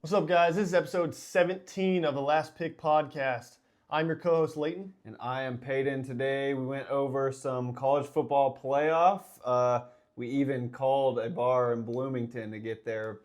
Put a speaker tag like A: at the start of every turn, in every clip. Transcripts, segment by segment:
A: What's up, guys? This is episode 17 of the Last Pick podcast. I'm your co-host, Leighton.
B: And I am Peyton. Today we went over some college football playoff. We even called a bar in Bloomington to get their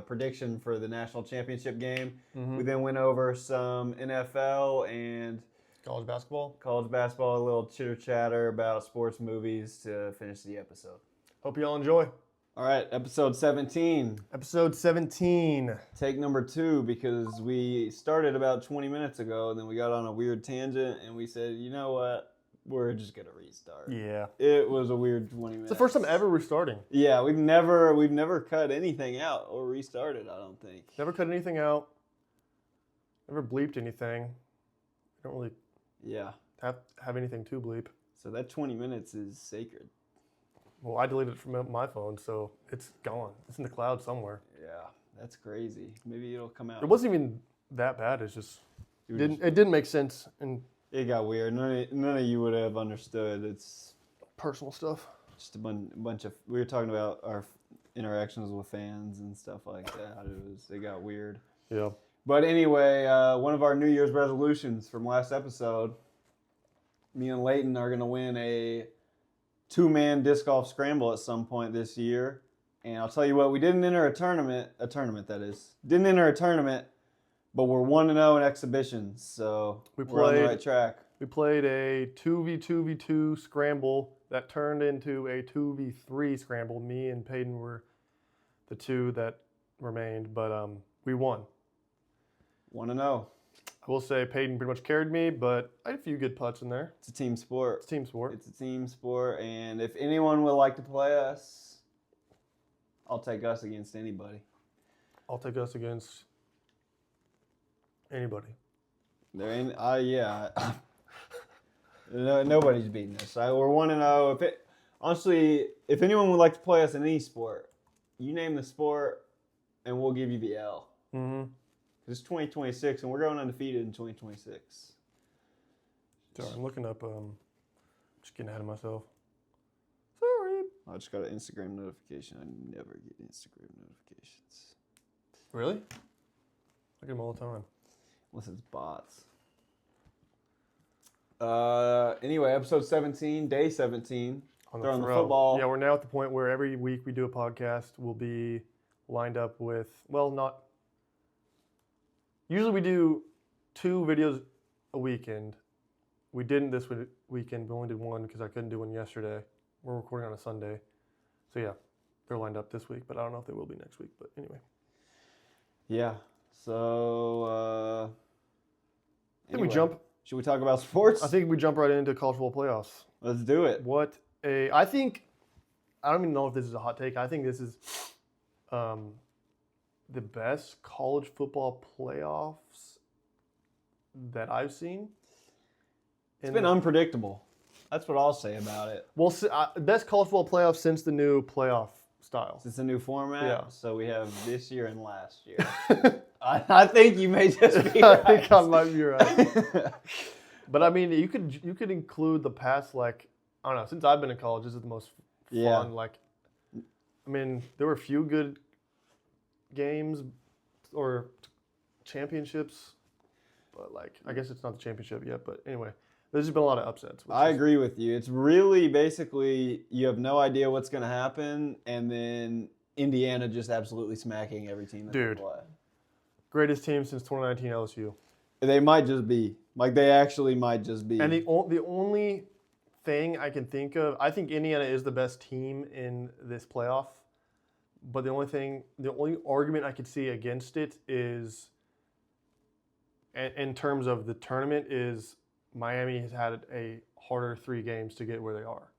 B: prediction for the national championship game.
A: Mm-hmm.
B: We then went over some NFL and
A: College basketball.
B: a little chitter-chatter about sports movies to finish the episode.
A: Hope you all enjoy.
B: All right, episode 17.
A: Episode 17.
B: Take number 2, because we started about 20 minutes ago and then we got on a weird tangent and we said, you know what, we're just going to restart.
A: Yeah.
B: It was a weird 20 minutes.
A: It's the first time ever we're starting.
B: Yeah, we've never cut anything out or restarted, I don't think.
A: Never cut anything out. Never bleeped anything. Don't really have anything to bleep.
B: So that 20 minutes is sacred.
A: Well, I deleted it from my phone, so it's gone. It's in the cloud somewhere.
B: Yeah, that's crazy. Maybe it'll come out.
A: It wasn't even that bad. It's just it didn't make sense and
B: it got weird. None of you would have understood. It's
A: personal stuff.
B: just a bunch of. We were talking about our interactions with fans and stuff like that. It got weird.
A: Yeah.
B: But anyway, one of our New Year's resolutions from last episode, me and Leighton are going to win a 2-man disc golf scramble at some point this year. And I'll tell you what, we didn't enter a tournament that is. Didn't enter a tournament, but we're 1-0 in exhibitions, so we're on the right track.
A: We played a 2v2v2 scramble that turned into a 2v3 scramble. Me and Peyton were the two that remained, but we won.
B: 1-0.
A: I will say Peyton pretty much carried me, but I had a few good putts in there.
B: It's a team sport.
A: It's a team sport.
B: It's a team sport, and if anyone would like to play us, I'll take us against anybody.
A: I'll take us against anybody.
B: There ain't, yeah. Nobody's beating us. We're 1-0. Honestly, if anyone would like to play us in any sport, you name the sport, and we'll give you the L.
A: Mm-hmm.
B: It's 2026, and we're going undefeated in 2026.
A: Sorry, I'm looking up. Just getting ahead of myself. Sorry.
B: I just got an Instagram notification. I never get Instagram notifications.
A: Really? I get them all the time.
B: Unless it's bots. Anyway, episode 17, day 17.
A: Throwing the football. Yeah, we're now at the point where every week we do a podcast. We'll be lined up with, usually we do 2 videos a weekend. We didn't this weekend. We only did one because I couldn't do one yesterday. We're recording on a Sunday. So yeah, they're lined up this week, but I don't know if they will be next week. But anyway.
B: Yeah. So,
A: I think we jump.
B: Should we talk about sports?
A: I think we jump right into college football playoffs.
B: Let's do it.
A: I don't even know if this is a hot take. I think this is the best college football playoffs that I've seen.
B: It's been unpredictable. That's what I'll say about it.
A: Well, best college football playoffs since the new playoff style.
B: Since the new format?
A: Yeah.
B: So we have this year and last year. I think you may just be right.
A: I think I might be right. But I mean, you could include the past, I don't know, since I've been in college, this is the most fun.
B: Yeah.
A: I mean, there were a few good games or championships, but I guess it's not the championship yet. But anyway, there's just been a lot of upsets.
B: I agree with you. It's really basically you have no idea what's going to happen, and then Indiana just absolutely smacking every team that they play.
A: Greatest team since 2019 LSU.
B: They might just be. They actually might just be.
A: And the only thing I can think of, I think Indiana is the best team in this playoff. But the only argument I could see against it is, in terms of the tournament, is Miami has had a harder 3 games to get where they are.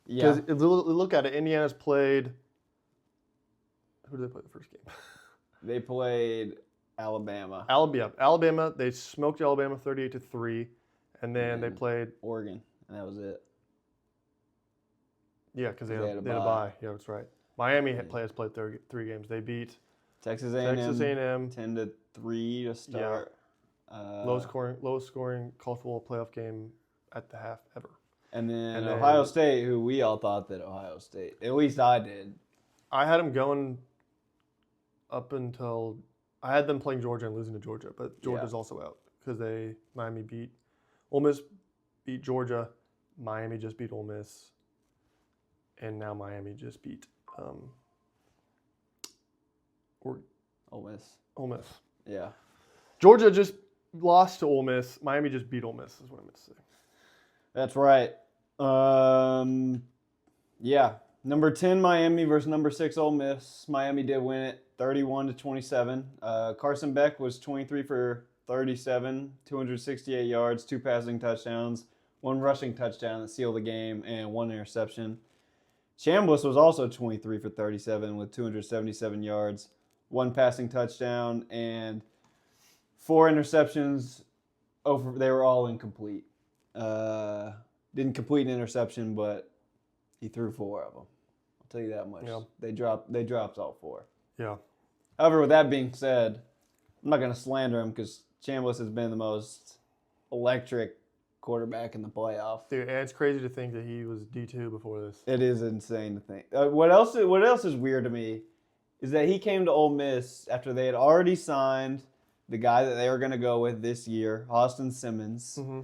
B: Yeah.
A: Because if you look at it, Indiana's played. Who did they play the first game?
B: They played Alabama.
A: Alabama. They smoked Alabama 38-3, and then they played
B: Oregon, and that was it.
A: Yeah, because they had a bye. Yeah, that's right. Miami has played 3 games. They beat
B: Texas A&M 10-3 to start.
A: Yeah. Lowest scoring college football playoff game at the half ever.
B: And then Ohio State, who we all thought that Ohio State, at least I did.
A: I had them going up until I had them playing Georgia and losing to Georgia, but Georgia's also out because Miami beat Ole Miss, beat Georgia, Miami just beat Ole Miss, and now Miami just beat
B: Ole Miss.
A: Ole Miss.
B: Yeah.
A: Georgia just lost to Ole Miss. Miami just beat Ole Miss. Is what I meant to say.
B: That's right. Yeah. Number 10 Miami versus number 6 Ole Miss. Miami did win it 31-27. Carson Beck was 23 for 37, 268 yards, 2 passing touchdowns, 1 rushing touchdown that sealed the game, and 1 interception. Chambliss was also 23 for 37 with 277 yards, 1 passing touchdown, and 4 interceptions. They were all incomplete. Didn't complete an interception, but he threw 4 of them. I'll tell you that much.
A: Yeah.
B: They dropped all 4.
A: Yeah.
B: However, with that being said, I'm not going to slander him because Chambliss has been the most electric quarterback in the playoff.
A: Dude, and it's crazy to think that he was D2 before this.
B: It is insane to think. What else is weird to me is that he came to Ole Miss after they had already signed the guy that they were going to go with this year, Austin Simmons.
A: Mm-hmm.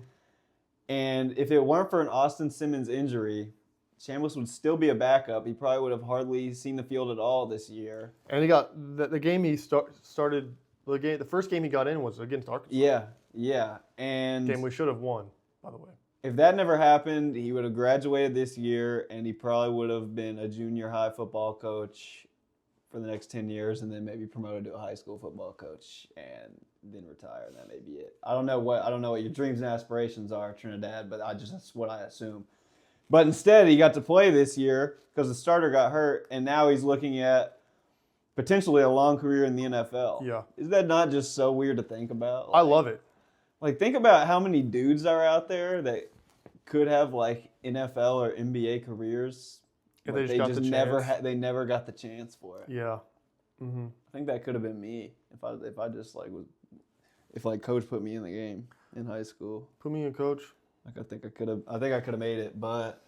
B: And if it weren't for an Austin Simmons injury, Chambliss would still be a backup. He probably would have hardly seen the field at all this year.
A: And he got the game he started. The first game he got in was against Arkansas.
B: Yeah. And
A: Game we should have won, by the way.
B: if that never happened, he would have graduated this year, and he probably would have been a junior high football coach for the next 10 years, and then maybe promoted to a high school football coach, and then retire, and that may be it. I don't know what your dreams and aspirations are, Trinidad, but that's what I assume. But instead, he got to play this year because the starter got hurt, and now he's looking at potentially a long career in the NFL.
A: Yeah.
B: Is that not just so weird to think about?
A: I love it.
B: Like, think about how many dudes are out there that could have, like, NFL or NBA careers.
A: If
B: but
A: they just got the chance.
B: they never got the chance for it.
A: Yeah. Mm-hmm.
B: I think that could have been me if I just like was if like coach put me in the game in high school.
A: Put me in, coach.
B: Like I think I could have made it, but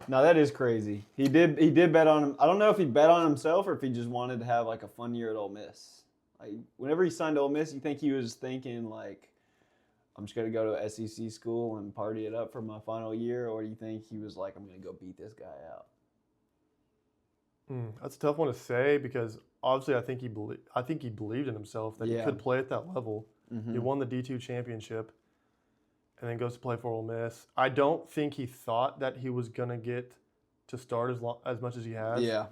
B: no, that is crazy. He did bet on him. I don't know if he bet on himself or if he just wanted to have like a fun year at Ole Miss. Like whenever he signed to Ole Miss, you think he was thinking like, I'm just gonna go to a SEC school and party it up for my final year, or do you think he was like, I'm gonna go beat this guy out?
A: That's a tough one to say because obviously I think he believed in himself that he could play at that level.
B: Mm-hmm.
A: He won the D2 championship and then goes to play for Ole Miss. I don't think he thought that he was going to get to start as much as he has.
B: Yeah.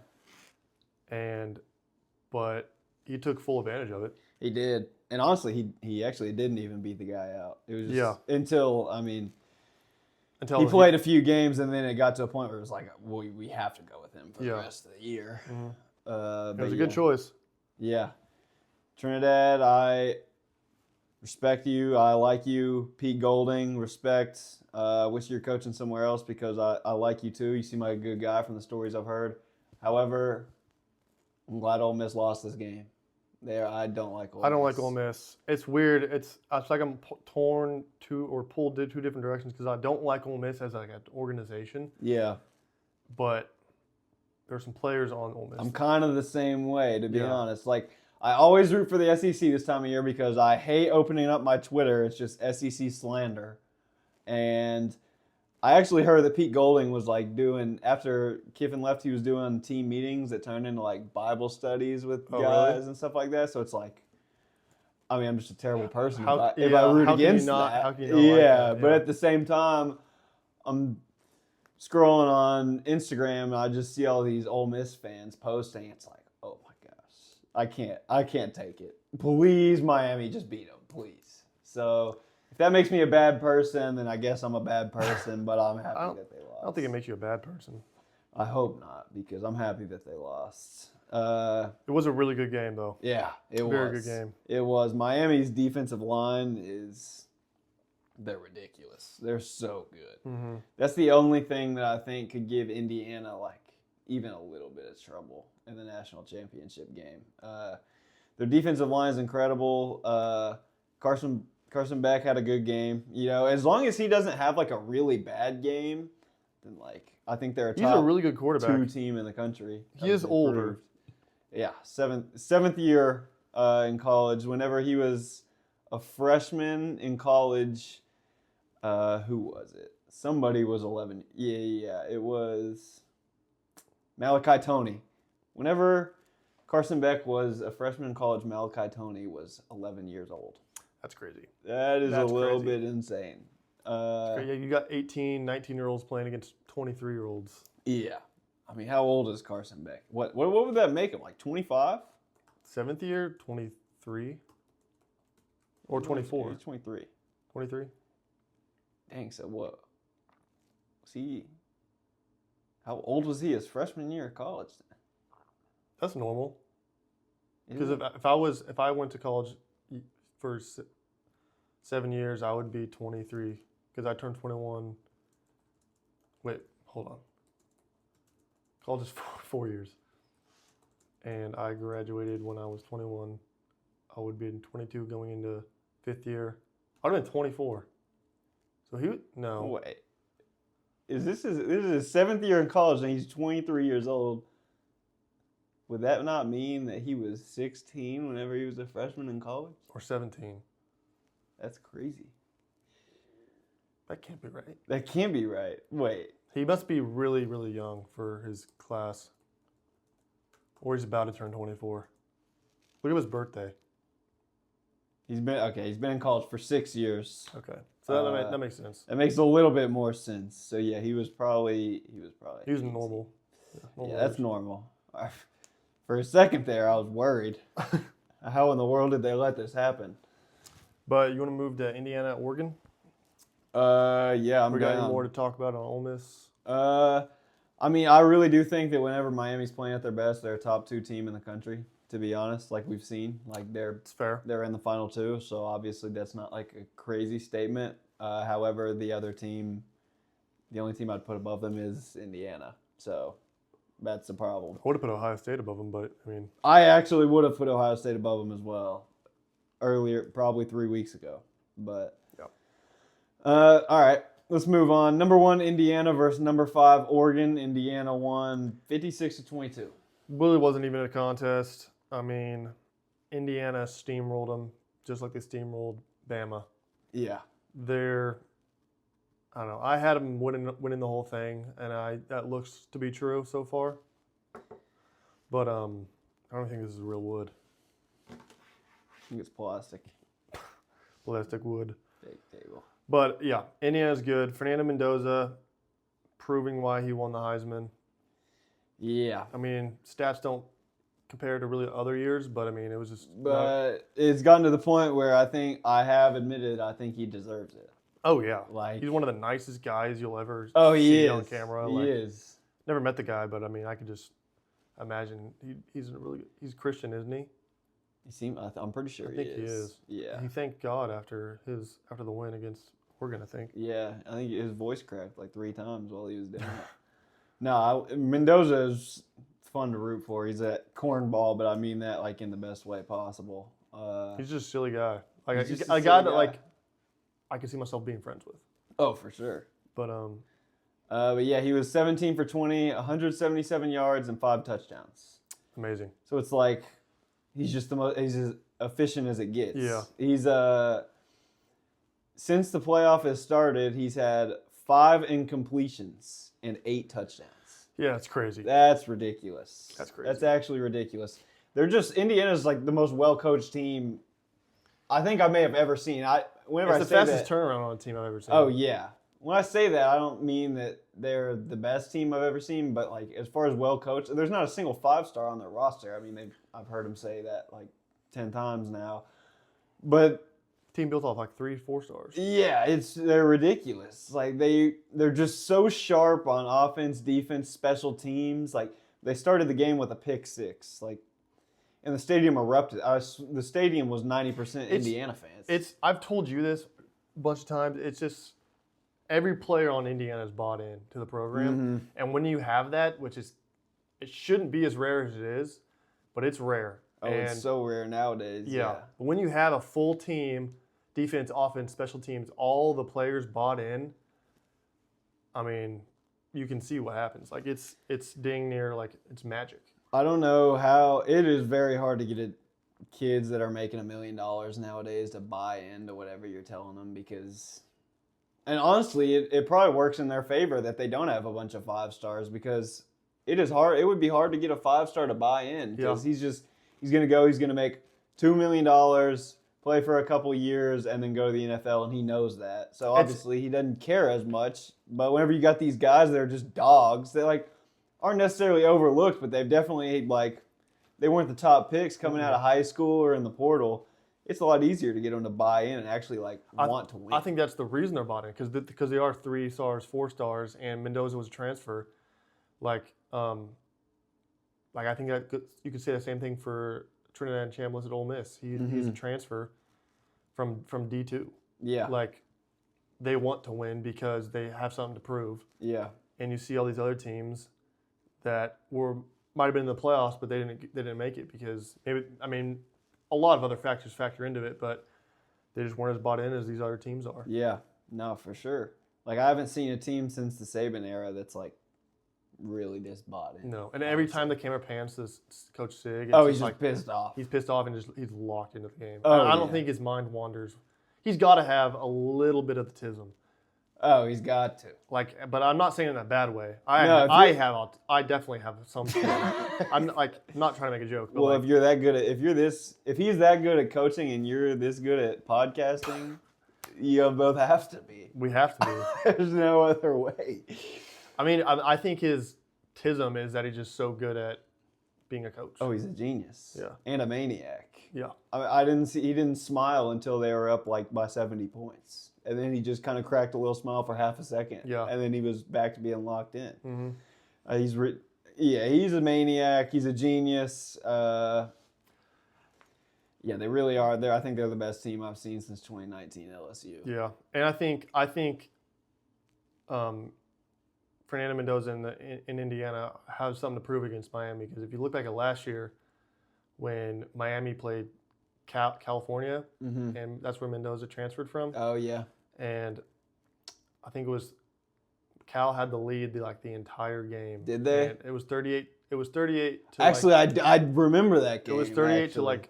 A: But he took full advantage of it.
B: He did. And honestly, he actually didn't even beat the guy out. It was just until he played a few games, and then it got to a point where it was like, well, we have to go with him for the rest of the year.
A: Mm-hmm. It was a good choice.
B: Yeah. Trinidad, I respect you. I like you. Pete Golding, respect. Wish you're coaching somewhere else because I like you too. You seem like a good guy from the stories I've heard. However, I'm glad Ole Miss lost this game. I don't like Ole Miss.
A: I don't like Ole Miss. It's weird. It's like I'm pulled two different directions because I don't like Ole Miss as like an organization.
B: Yeah.
A: But there's some players on Ole Miss.
B: I'm kind of the same way, to be honest. Like, I always root for the SEC this time of year because I hate opening up my Twitter. It's just SEC slander. And I actually heard that Pete Golding was like after Kiffin left, he was doing team meetings that turned into like Bible studies with guys and stuff like that. So it's like, I mean, I'm just a terrible person if I root against that.
A: How can you not like that?
B: But at the same time, I'm scrolling on Instagram and I just see all these Ole Miss fans posting. It's like, oh my gosh, I can't take it. Please, Miami, just beat them, please. So if that makes me a bad person, then I guess I'm a bad person, but I'm happy that they lost.
A: I don't think it makes you a bad person.
B: I hope not, because I'm happy that they lost.
A: It was a really good game, though.
B: Yeah, it was.
A: Very good game.
B: It was. Miami's defensive line they're ridiculous. They're so good.
A: Mm-hmm.
B: That's the only thing that I think could give Indiana, like, even a little bit of trouble in the national championship game. Their defensive line is incredible. Carson Beck had a good game. You know, as long as he doesn't have like a really bad game, then like I think they're
A: He's a really good quarterback.
B: 2 team in the country.
A: He is older.
B: Yeah, seventh year in college. Whenever he was a freshman in college, who was it? Somebody was 11. Yeah. It was Malachi Toney. Whenever Carson Beck was a freshman in college, Malachi Toney was 11 years old.
A: That's crazy.
B: That is a little
A: crazy.
B: bit insane.
A: Yeah, you got 18, 19-year-olds playing against 23-year-olds.
B: Yeah. I mean, how old is Carson Beck? What would that make him? Like 25?
A: Seventh year, 23? Or 24?
B: He's 23.
A: 23?
B: Dang, so what? Was he... How old was he his freshman year of college then?
A: That's normal.
B: Is
A: Because
B: it?
A: if I went to college for 7 years, I would be 23. Because I turned 21. Wait, hold on. College is 4 years. And I graduated when I was 21. I would be 22 going into 5th year. I'd have been 24. So no.
B: Wait. This is his 7th year in college and he's 23 years old. Would that not mean that he was 16 whenever he was a freshman in college?
A: Or 17.
B: That's crazy.
A: That can't be right.
B: That can't be right. Wait.
A: He must be really, really young for his class. Or he's about to turn 24. Look at his birthday.
B: He's been in college for 6 years.
A: Okay. So that makes sense.
B: That makes a little bit more sense. So yeah, he was probably
A: He was
B: 18.
A: normal.
B: Yeah, that's normal. For a second there, I was worried. How in the world did they let this happen?
A: But you want to move to Indiana, Oregon?
B: Yeah, I'm
A: We got
B: down.
A: any more to talk about on Ole Miss?
B: I mean, I really do think that whenever Miami's playing at their best, they're a top 2 team in the country. To be honest, like we've seen, like
A: It's fair.
B: they're in the final 2, so obviously that's not like a crazy statement. However, the only team I'd put above them is Indiana, so that's the problem.
A: I would have put Ohio State above them, but I mean,
B: I actually would have put Ohio State above them as well earlier, probably 3 weeks ago, but
A: yeah.
B: All right. Let's move on. Number 1, Indiana versus number 5, Oregon. Indiana won 56-22.
A: Really wasn't even a contest. I mean, Indiana steamrolled them just like they steamrolled Bama.
B: Yeah.
A: I don't know. I had them winning the whole thing, and that looks to be true so far. But I don't think this is real wood.
B: I think it's plastic.
A: Plastic wood.
B: Fake table.
A: But yeah, Indiana's good. Fernando Mendoza proving why he won the Heisman.
B: Yeah.
A: I mean, stats don't compare to really other years, but I mean, it was just.
B: But it's gotten to the point where I think he deserves it.
A: Oh yeah,
B: Like,
A: he's one of the nicest guys you'll ever
B: he
A: see
B: is
A: on camera.
B: He is.
A: Never met the guy, but I mean, I could just imagine he's Christian, isn't he?
B: I'm pretty sure
A: I think he is.
B: Yeah.
A: He thanked God after the win against Oregon, I think.
B: Yeah. I think his voice cracked like 3 times while he was doing it. No, Mendoza is fun to root for. He's a cornball, but I mean that like in the best way possible.
A: He's just a silly guy. Like
B: He's just
A: a
B: a
A: guy
B: silly
A: that
B: guy.
A: I could see myself being friends with.
B: Oh, for sure.
A: But
B: yeah, he was 17 for 20, 177 yards and 5 touchdowns.
A: amazing.
B: So it's like he's just he's as efficient as it gets.
A: Yeah.
B: He's since the playoff has started, he's had 5 incompletions and 8 touchdowns.
A: Yeah, it's crazy.
B: That's ridiculous.
A: That's crazy.
B: That's actually ridiculous. Indiana's like the most well-coached team I think I may have ever seen. Whenever
A: It's
B: I
A: the
B: say
A: fastest
B: that,
A: turnaround on a team I've ever seen.
B: oh yeah. When I say that, I don't mean that they're the best team I've ever seen, but like as far as well-coached, there's not a single 5-star on their roster. I mean, I've heard them say that like 10 times now. But
A: team built off like 3-4 stars.
B: yeah, they're ridiculous. Like they're just so sharp on offense, defense, special teams. Like they started the game with a pick 6. Like, and the stadium erupted. The stadium was 90% Indiana fans.
A: I've told you this a bunch of times. It's just every player on Indiana is bought in to the program,
B: Mm-hmm.
A: and when you have that, it shouldn't be as rare as it is, but it's rare.
B: Oh,
A: and
B: it's so rare nowadays.
A: yeah. But when you have a full team, defense, offense, special teams, all the players bought in, I mean, you can see what happens. Like it's dang near like it's magic.
B: I don't know how it is very hard to get kids that are making $1 million nowadays to buy into whatever you're telling them because, and honestly, it probably works in their favor that they don't have a bunch of 5-stars because it is hard. It would be hard to get a 5-star to buy in because he's going to make $2 million, play for a couple years, and then go to the NFL, and he knows that. So obviously he doesn't care as much. But whenever you got these guys that are just dogs, they like aren't necessarily overlooked, but they've definitely like they weren't the top picks coming out of high school or in the portal. It's a lot easier to get them to buy in and actually want to win.
A: I think that's the reason they're bought in because they are 3 stars, 4 stars, and Mendoza was a transfer. Like I think that you could say the same thing for Trinidad and Chambliss at Ole Miss. He's a transfer from D2.
B: Yeah.
A: Like they want to win because they have something to prove.
B: Yeah.
A: And you see all these other teams that might have been in the playoffs, but they didn't make it because a lot of other factors factor into it, but they just weren't as bought in as these other teams are.
B: Yeah. No, for sure. Like I haven't seen a team since the Saban era that's like really this bought in.
A: No, and every time the camera pans to Coach Sig,
B: he's just pissed off.
A: He's pissed off and he's locked into the game.
B: Oh,
A: I don't think his mind wanders. He's got to have a little bit of the tism.
B: Oh, he's got to.
A: But I'm not saying it in a bad way. I definitely have some. I'm not trying to make a joke. But
B: well, if you're that good at, if he's that good at coaching and you're this good at podcasting, you both have to be.
A: We have to be.
B: There's no other way.
A: I think his tism is that he's just so good at being a coach.
B: Oh, he's a genius.
A: Yeah.
B: And a maniac.
A: Yeah.
B: He didn't smile until they were up by 70 points. And then he just kind of cracked a little smile for half a second.
A: Yeah.
B: And then he was back to being locked in.
A: Mm-hmm.
B: He's a maniac. He's a genius. They really are. I think they're the best team I've seen since 2019 LSU.
A: Yeah. And I think Fernando Mendoza in Indiana has something to prove against Miami because if you look back at last year when Miami played California, and that's where Mendoza transferred from.
B: Oh, yeah.
A: And I think it was Cal had the lead the entire game.
B: Did they?
A: And it was 38. It was 38 to
B: actually, I remember that game.
A: It was 38 to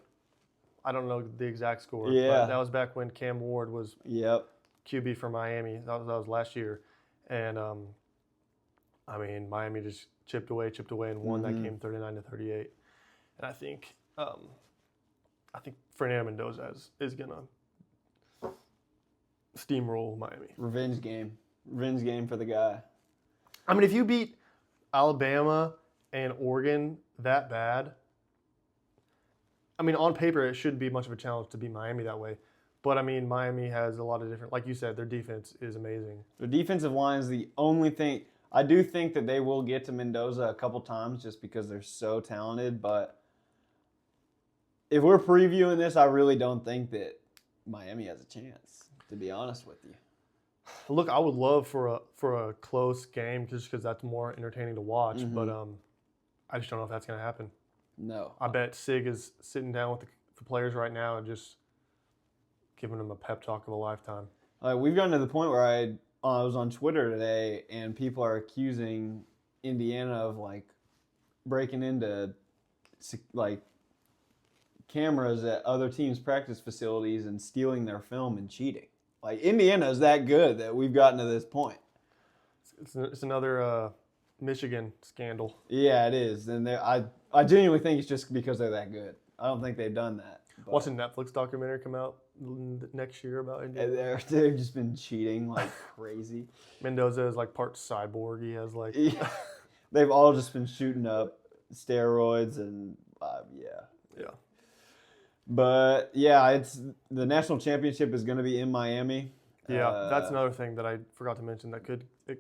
A: I don't know the exact score.
B: Yeah.
A: But that was back when Cam Ward was QB for Miami. That was last year. And Miami just chipped away and won that game 39-38. And I think Fernando Mendoza is gonna steamroll Miami.
B: Revenge game for the guy.
A: If you beat Alabama and Oregon that bad, on paper it shouldn't be much of a challenge to beat Miami that way. But Miami has a lot of different, like you said, their defense is amazing.
B: The defensive line is the only thing. I do think that they will get to Mendoza a couple times just because they're so talented, but if we're previewing this, I really don't think that Miami has a chance, to be honest with you.
A: Look, I would love for a close game just because that's more entertaining to watch, but I just don't know if that's going to happen.
B: No.
A: I bet Sig is sitting down with the players right now and just giving them a pep talk of a lifetime.
B: We've gotten to the point where I was on Twitter today, and people are accusing Indiana of breaking into cameras at other teams' practice facilities and stealing their film and cheating. Indiana's that good that we've gotten to this point.
A: It's another Michigan scandal.
B: Yeah, it is, and I genuinely think it's just because they're that good. I don't think they've done that.
A: Watch a Netflix documentary come out next year about Indiana.
B: They've just been cheating like crazy.
A: Mendoza is part cyborg. He has
B: They've all just been shooting up steroids and
A: Yeah.
B: But it's the national championship is going to be in Miami.
A: Yeah, that's another thing that I forgot to mention that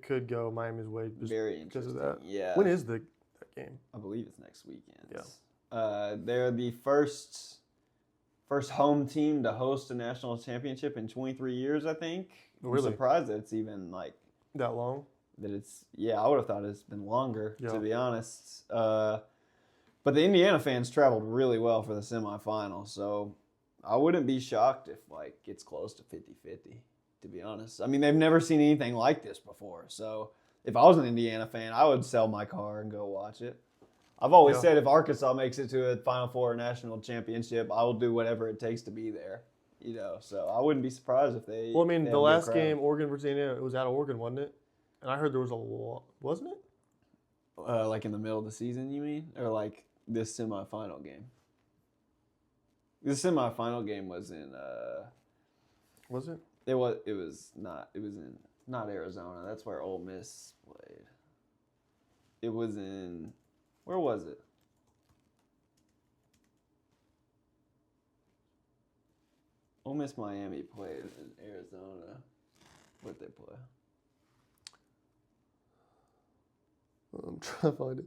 A: could go Miami's way just
B: very
A: because of
B: interesting.
A: that.
B: Yeah.
A: When is that game?
B: I believe it's next weekend.
A: Yeah.
B: They're the first home team to host a national championship in 23 years, I think.
A: Really?
B: I'm surprised that it's even
A: that long.
B: I would have thought it's been longer,
A: Yeah.
B: to be honest. But the Indiana fans traveled really well for the semifinal, so I wouldn't be shocked if it's close to 50-50, to be honest. They've never seen anything like this before, so if I was an Indiana fan, I would sell my car and go watch it. I've always
A: Yeah.
B: said if Arkansas makes it to a Final Four or national championship, I will do whatever it takes to be there. So I wouldn't be surprised if they.
A: Well, I mean,
B: they
A: the
B: have a good
A: last
B: crowd.
A: game, Oregon versus Indiana, it was at Oregon, wasn't it? And I heard there was a lot, wasn't it?
B: Like in the middle of the season, you mean, or like this semifinal game? This semifinal game was in.
A: Was it?
B: It was not. It was in not Arizona. That's where Ole Miss played. It was in. Where was it? Ole Miss Miami played in Arizona. Where'd they play?
A: I'm trying to find it.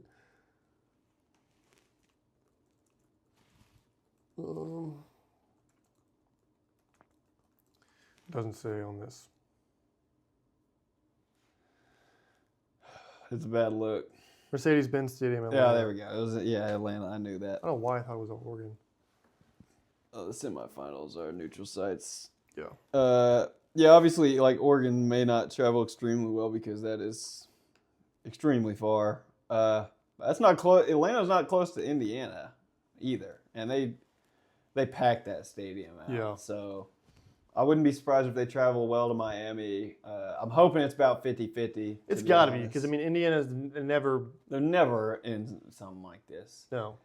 A: Doesn't say on this.
B: It's a bad look.
A: Mercedes-Benz Stadium.
B: Yeah,
A: Atlanta.
B: there we go. It was Atlanta. I knew that.
A: I don't know why I thought it was Oregon.
B: The semifinals are neutral sites.
A: Yeah.
B: Yeah, obviously, like Oregon may not travel extremely well because that is extremely far. That's not close. Atlanta's not close to Indiana either, and they packed that stadium out.
A: Yeah.
B: So I wouldn't be surprised if they travel well to Miami. I'm hoping it's about 50-50.
A: It's got to be because I mean Indiana's never.
B: They're never in something like this.
A: No.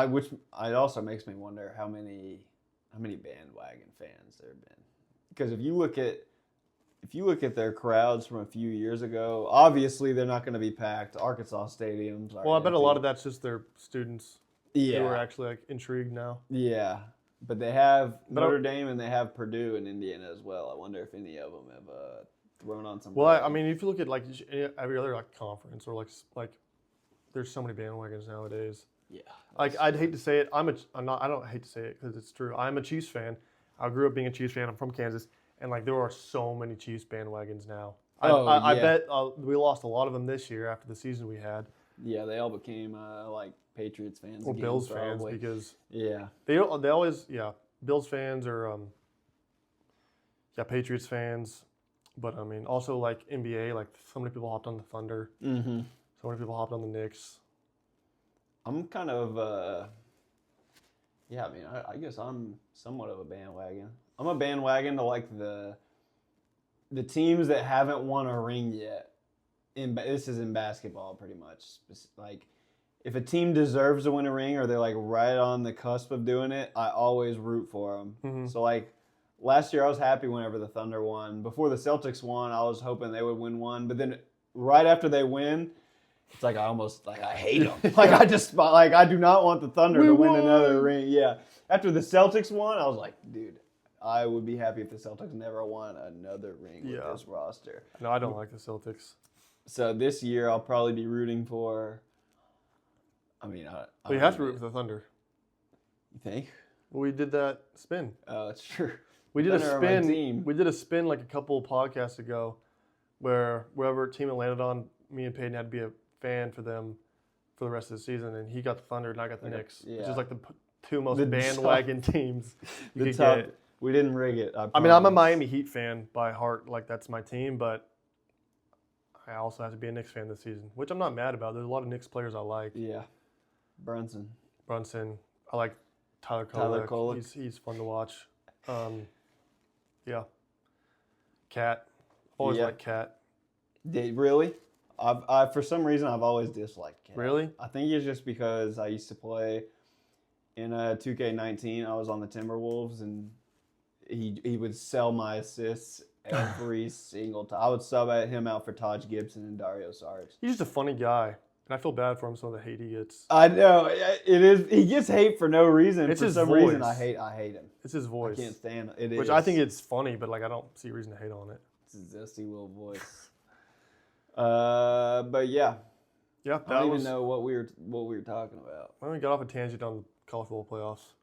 B: Which it also makes me wonder how many bandwagon fans there have been. Because if you look at their crowds from a few years ago, obviously they're not going to be packed. Arkansas stadiums are.
A: Well, I bet a lot of
B: empty.
A: that's just their students
B: Yeah,
A: who are actually like intrigued now.
B: yeah, but they have
A: But
B: Notre Dame and they have Purdue and Indiana as well. I wonder if any of them have thrown on some.
A: Well, I mean, if you look at like every other like conference or like, there's so many bandwagons nowadays.
B: Yeah,
A: Like I'd hate to say it, I don't hate to say it because it's true. I'm a Chiefs fan. I grew up being a Chiefs fan. I'm from Kansas, and like there are so many Chiefs bandwagons now. I
B: yeah.
A: bet we lost a lot of them this year after the season we had.
B: Yeah, they all became like Patriots fans
A: Or
B: again,
A: Bills
B: probably.
A: fans because
B: Yeah,
A: they always Bills fans or Patriots fans, but I mean also like NBA, like so many people hopped on the Thunder,
B: mm-hmm.
A: so many people hopped on the Knicks.
B: I'm kind of, I mean, I guess I'm somewhat of a bandwagon. I'm a bandwagon to like the teams that haven't won a ring yet. This is in basketball pretty much. Like, if a team deserves to win a ring or they're like right on the cusp of doing it, I always root for them.
A: Mm-hmm.
B: So like last year I was happy whenever the Thunder won. Before the Celtics won, I was hoping they would win one. But then right after they win, it's like I hate them. I do not want the Thunder to win another ring. Yeah. After the Celtics won, I was like, dude, I would be happy if the Celtics never won another ring with this roster.
A: No, I don't like the Celtics.
B: So this year I'll probably be rooting for. I mean,
A: Well, you have to root for the Thunder.
B: You think?
A: Well, we did that spin.
B: Oh, that's true.
A: We did a
B: Thunder are my
A: spin.
B: team.
A: We did a spin like a couple of podcasts ago, where wherever team it landed on, me and Peyton had to be a fan for them for the rest of the season, and he got the Thunder and I got the Knicks, which
B: yeah.
A: is like the two most
B: The
A: bandwagon teams you could
B: top,
A: get.
B: We didn't rig it.
A: I mean, I'm a Miami Heat fan by heart, like that's my team, but I also have to be a Knicks fan this season, which I'm not mad about. There's a lot of Knicks players I like.
B: Yeah. Brunson.
A: I like Tyler Kolek. He's fun to watch. Yeah. Cat. Always liked Cat.
B: Really? I for some reason I've always disliked Cat.
A: Really?
B: I think it's just because I used to play in 2K19. I was on the Timberwolves, and he would sell my assists every single time. I would sub him out for Taj Gibson and Dario Saric.
A: He's just a funny guy, and I feel bad for him. Some of the hate he gets.
B: I know it is. He gets hate for no reason.
A: It's
B: for
A: his
B: some
A: voice.
B: reason, I hate him.
A: It's his voice.
B: I can't stand it.
A: Which I think it's funny, but like I don't see a reason to hate on it.
B: It's a zesty little voice. But yeah,
A: Yeah,
B: I don't even know what we were talking about.
A: Well, we got off a tangent on the college football playoffs.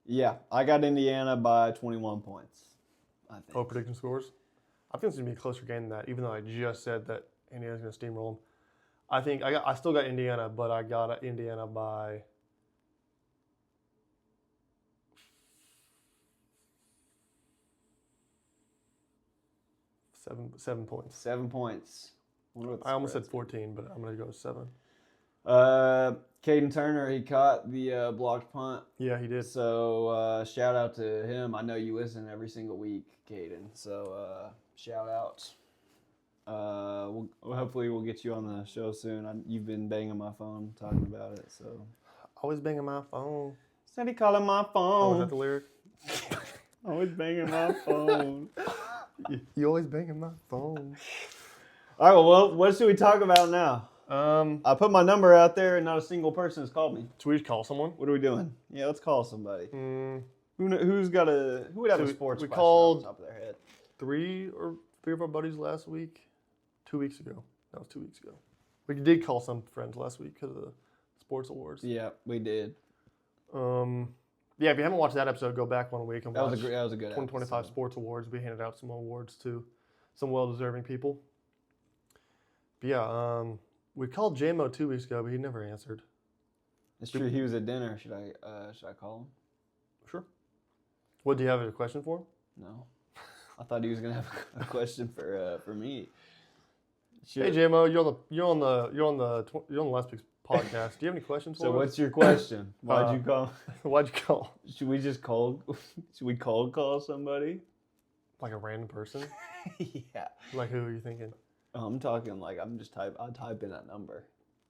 B: Yeah, I got Indiana by 21 points. I think.
A: Oh, prediction scores? I think it's gonna be a closer game than that. Even though I just said that Indiana's gonna steamroll them, I think I still got Indiana, but I got Indiana by 7 points.
B: 7 points.
A: I almost said 14, but I'm gonna go 7.
B: Caden Turner, he caught the blocked punt.
A: Yeah, he did.
B: So shout out to him. I know you listen every single week, Caden. So shout out. Hopefully we'll get you on the show soon. You've been banging my phone talking about it. So
A: Always banging my phone.
B: Steady calling my
A: Oh,
B: phone.
A: is that the lyric?
B: Always banging my phone.
A: You always banging my phone.
B: All right, well, what should we talk about now?
A: Um,
B: I put my number out there, and not a single person has called me.
A: should we just call someone?
B: What are we doing? Yeah, let's call somebody.
A: Mm,
B: Who would have
A: So
B: a
A: we
B: sports question
A: called-
B: off the top of their head?
A: three of our buddies last week. 2 weeks ago. That was 2 weeks ago. We did call some friends last week because of the sports awards.
B: Yeah, we did.
A: Yeah, if you haven't watched that episode, go back 1 week and
B: That
A: watch
B: was a good
A: 2025
B: episode.
A: sports awards. We handed out some awards to some well-deserving people. But yeah, we called JMO 2 weeks ago, but he never answered.
B: It's true. He was at dinner. Should I call him?
A: Sure. What, do you have a question for him?
B: No. I thought he was gonna have a question for me.
A: Hey JMO, you're on the Last Picks podcast. Do you have any questions for
B: So
A: us?
B: what's your question? Why'd you call?
A: Why'd you call?
B: Should we just cold? Should we cold call somebody?
A: Like a random person?
B: Yeah.
A: Like who are you thinking?
B: I'm talking like I'll type in that number.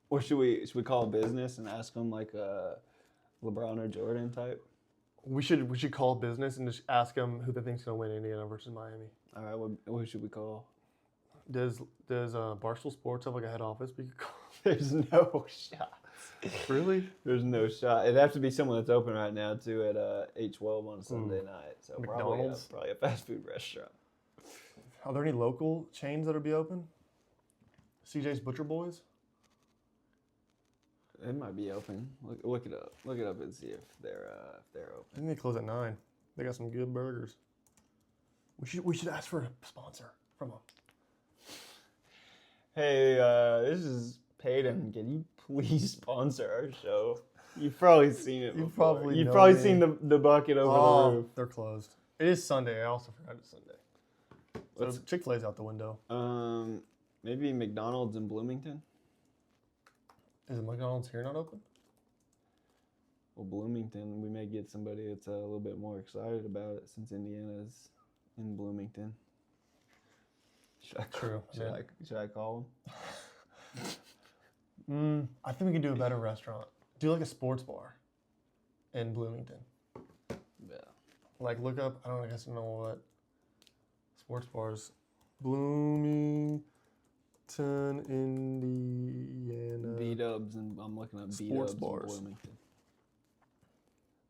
B: Or should we call a business and ask them like a LeBron or Jordan type?
A: We should call business and just ask them who they think's gonna win Indiana versus Miami.
B: All right, what should we call?
A: Does Barstool Sports have like a head office we could call?
B: There's no shot.
A: Really?
B: There's no shot. It'd have to be someone that's open right now too at 812 on a Sunday night. So
A: McDonald's?
B: probably a fast food restaurant.
A: Are there any local chains that'll be open? CJ's Butcher Boys?
B: It might be open. Look it up. Look it up and see if they're
A: I
B: open.
A: think they close at 9. They got some good burgers. We should ask for a sponsor from them.
B: Hey, this is Peyton. Can you please sponsor our show? You've probably seen it.
A: You
B: before.
A: probably
B: You've
A: know
B: probably
A: me.
B: seen the bucket over the roof.
A: They're closed. It is Sunday. I also forgot it's Sunday. So Chick-fil-A's out the window.
B: Maybe McDonald's in Bloomington.
A: Is McDonald's here not open?
B: Well, Bloomington, we may get somebody that's a little bit more excited about it since Indiana's in Bloomington.
A: True.
B: Should I call them?
A: I think we can do a better restaurant. Do like a sports bar in Bloomington.
B: Yeah.
A: Like look up, I don't know what sports bars. Bloomington, Indiana.
B: B-dubs, and I'm looking up
A: Sports
B: B-dubs in
A: bars.
B: Bloomington.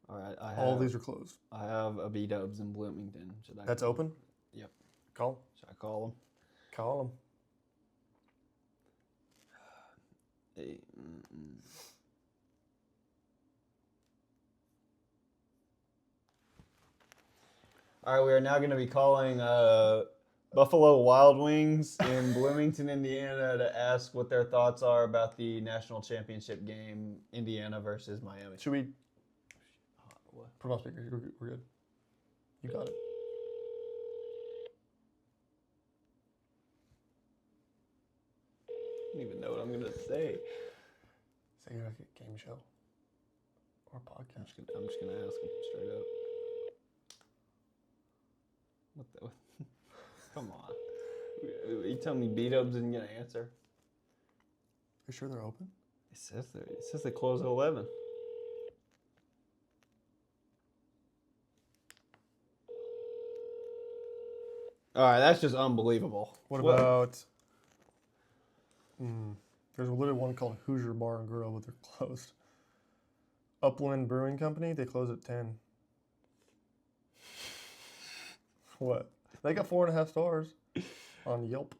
B: All right,
A: All these are closed.
B: I have a B-dubs in Bloomington.
A: That's open?
B: Yep.
A: Call.
B: Should I call them?
A: Call them.
B: Hey, All right, we are now going to be calling Buffalo Wild Wings in Bloomington, Indiana, to ask what their thoughts are about the national championship game, Indiana versus Miami.
A: Should we
B: What?
A: put on speaker? We're good. You got it.
B: I don't even know what I'm going to say.
A: Say you're like a game show or podcast.
B: I'm just gonna ask him straight up. What the? Come on. You tell me B-dubs isn't gonna answer?
A: You sure they're open?
B: It says they close at 11. All right, that's just unbelievable.
A: What about? There's literally one called Hoosier Bar and Grill, but they're closed. Upland Brewing Company, they close at 10. What? They got 4.5 stars on Yelp.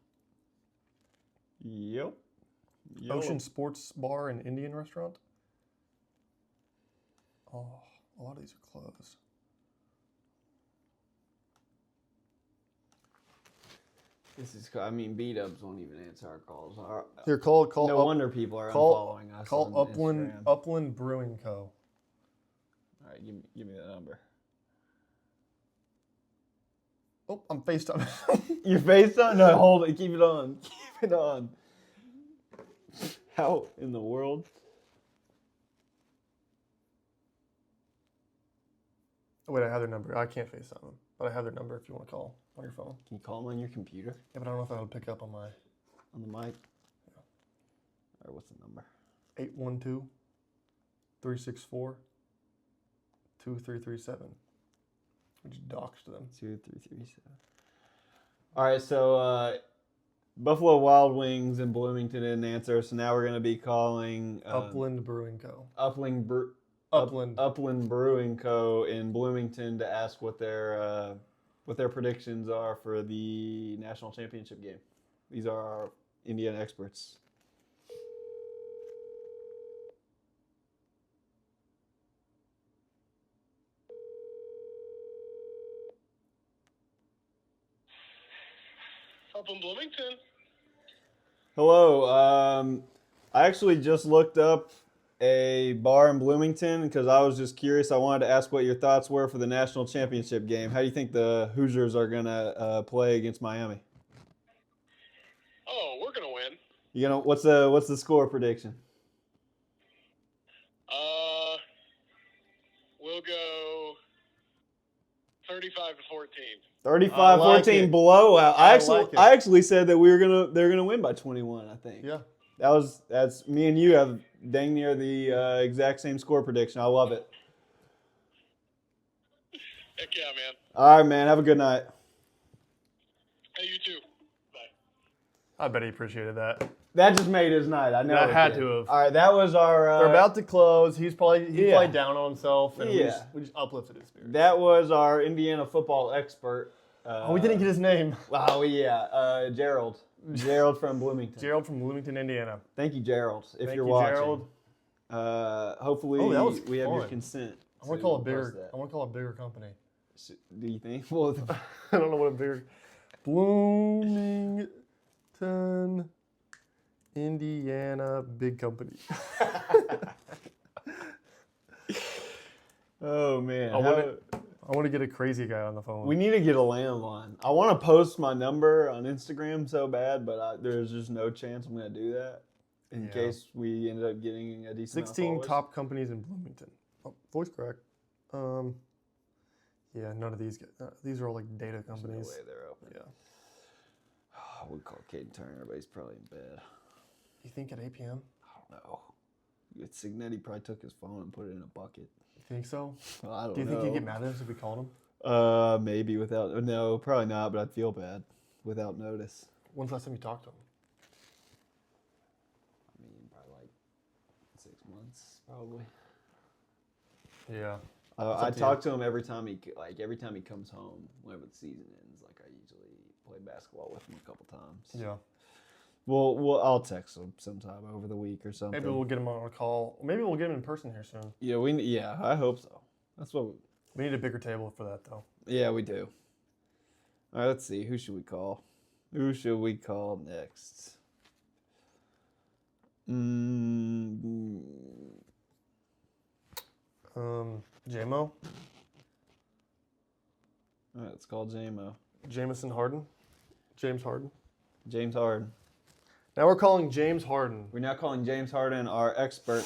B: Yep.
A: Ocean Sports Bar and Indian Restaurant. Oh, a lot of these are closed.
B: This is. I mean, B-dubs won't even answer our calls.
A: Here, call.
B: No wonder people are unfollowing us.
A: Call
B: on
A: Upland
B: Instagram.
A: Upland Brewing Co.
B: All right, give me the number.
A: Oh, I'm FaceTime.
B: Your face on? No, hold it. Keep it on. Keep it on. How in the world?
A: Oh, wait, I have their number. I can't FaceTime them, but I have their number if you want to call on your phone.
B: Can you call them on your computer?
A: Yeah, but I don't know if that'll pick up on my
B: On the mic? Yeah. All right, what's the number?
A: 812-364-2337. We just doxed them.
B: 2337. All right, so Buffalo Wild Wings in Bloomington didn't answer, so now we're going to be calling
A: Upland Brewing Co.
B: Upland Brewing Co. in Bloomington to ask what their predictions are for the national championship game. These are our Indiana experts.
C: Up in Bloomington.
B: Hello. I actually just looked up a bar in Bloomington because I was just curious. I wanted to ask what your thoughts were for the national championship game. How do you think the Hoosiers are gonna play against Miami?
C: Oh, we're gonna win.
B: What's the score prediction?
C: We'll go 35-14.
B: 35-14 blowout. I actually said that they're gonna win by 21. I think.
A: Yeah.
B: That's me and you have dang near the exact same score prediction. I love it.
C: Heck yeah, man.
B: All right, man. Have a good night.
C: Hey, you too. Bye.
A: I bet he appreciated that.
B: That just made his night. I know.
A: That
B: it
A: had
B: did.
A: to have.
B: All right, that was our.
A: They're about to close. He
B: Yeah.
A: played down on himself, and
B: Yeah.
A: we just uplifted his spirit.
B: That was our Indiana football expert.
A: We didn't get his name.
B: Oh yeah, Gerald. Gerald from Bloomington.
A: Gerald from Bloomington, Indiana.
B: Thank you, Gerald. If
A: Thank
B: you're
A: you,
B: watching.
A: Gerald.
B: Hopefully
A: that was
B: we have your
A: fun.
B: consent.
A: I want to call a bigger company.
B: Do you think? Well,
A: I don't know what a bigger. Bloomington, Indiana, big company.
B: Oh man.
A: I want to get a crazy guy on the phone.
B: We need to get a landline. I want to post my number on Instagram so bad, but there's just no chance I'm going to do that in case we ended up getting a decent
A: 16
B: amount of
A: top companies in Bloomington. Oh, voice crack. Yeah, none of these. These are all like data companies.
B: There's no way they're open.
A: Yeah.
B: I would call Caden Turner, but he's probably in bed.
A: You think at 8 p.m.?
B: I don't know. Signetti probably took his phone and put it in a bucket.
A: You think so?
B: Well, I don't know.
A: Do you think he'd get mad at us if we called him?
B: Maybe without. No, probably not. But I'd feel bad without notice.
A: When's the last time you talked to him?
B: I mean, probably like 6 months, probably.
A: Yeah.
B: I talk to him every time he comes home. Whenever the season ends, like I usually play basketball with him a couple times.
A: Yeah.
B: Well, I'll text him sometime over the week or something.
A: Maybe we'll get him on a call. Maybe we'll get him in person here soon.
B: Yeah, I hope so. That's what
A: We need a bigger table for that, though.
B: Yeah, we do. All right, let's see. Who should we call? Who should we call next?
A: JMO?
B: All right, let's call JMO.
A: Jamison Harden? James Harden?
B: James Harden.
A: Now we're calling James Harden.
B: We're now calling James Harden our expert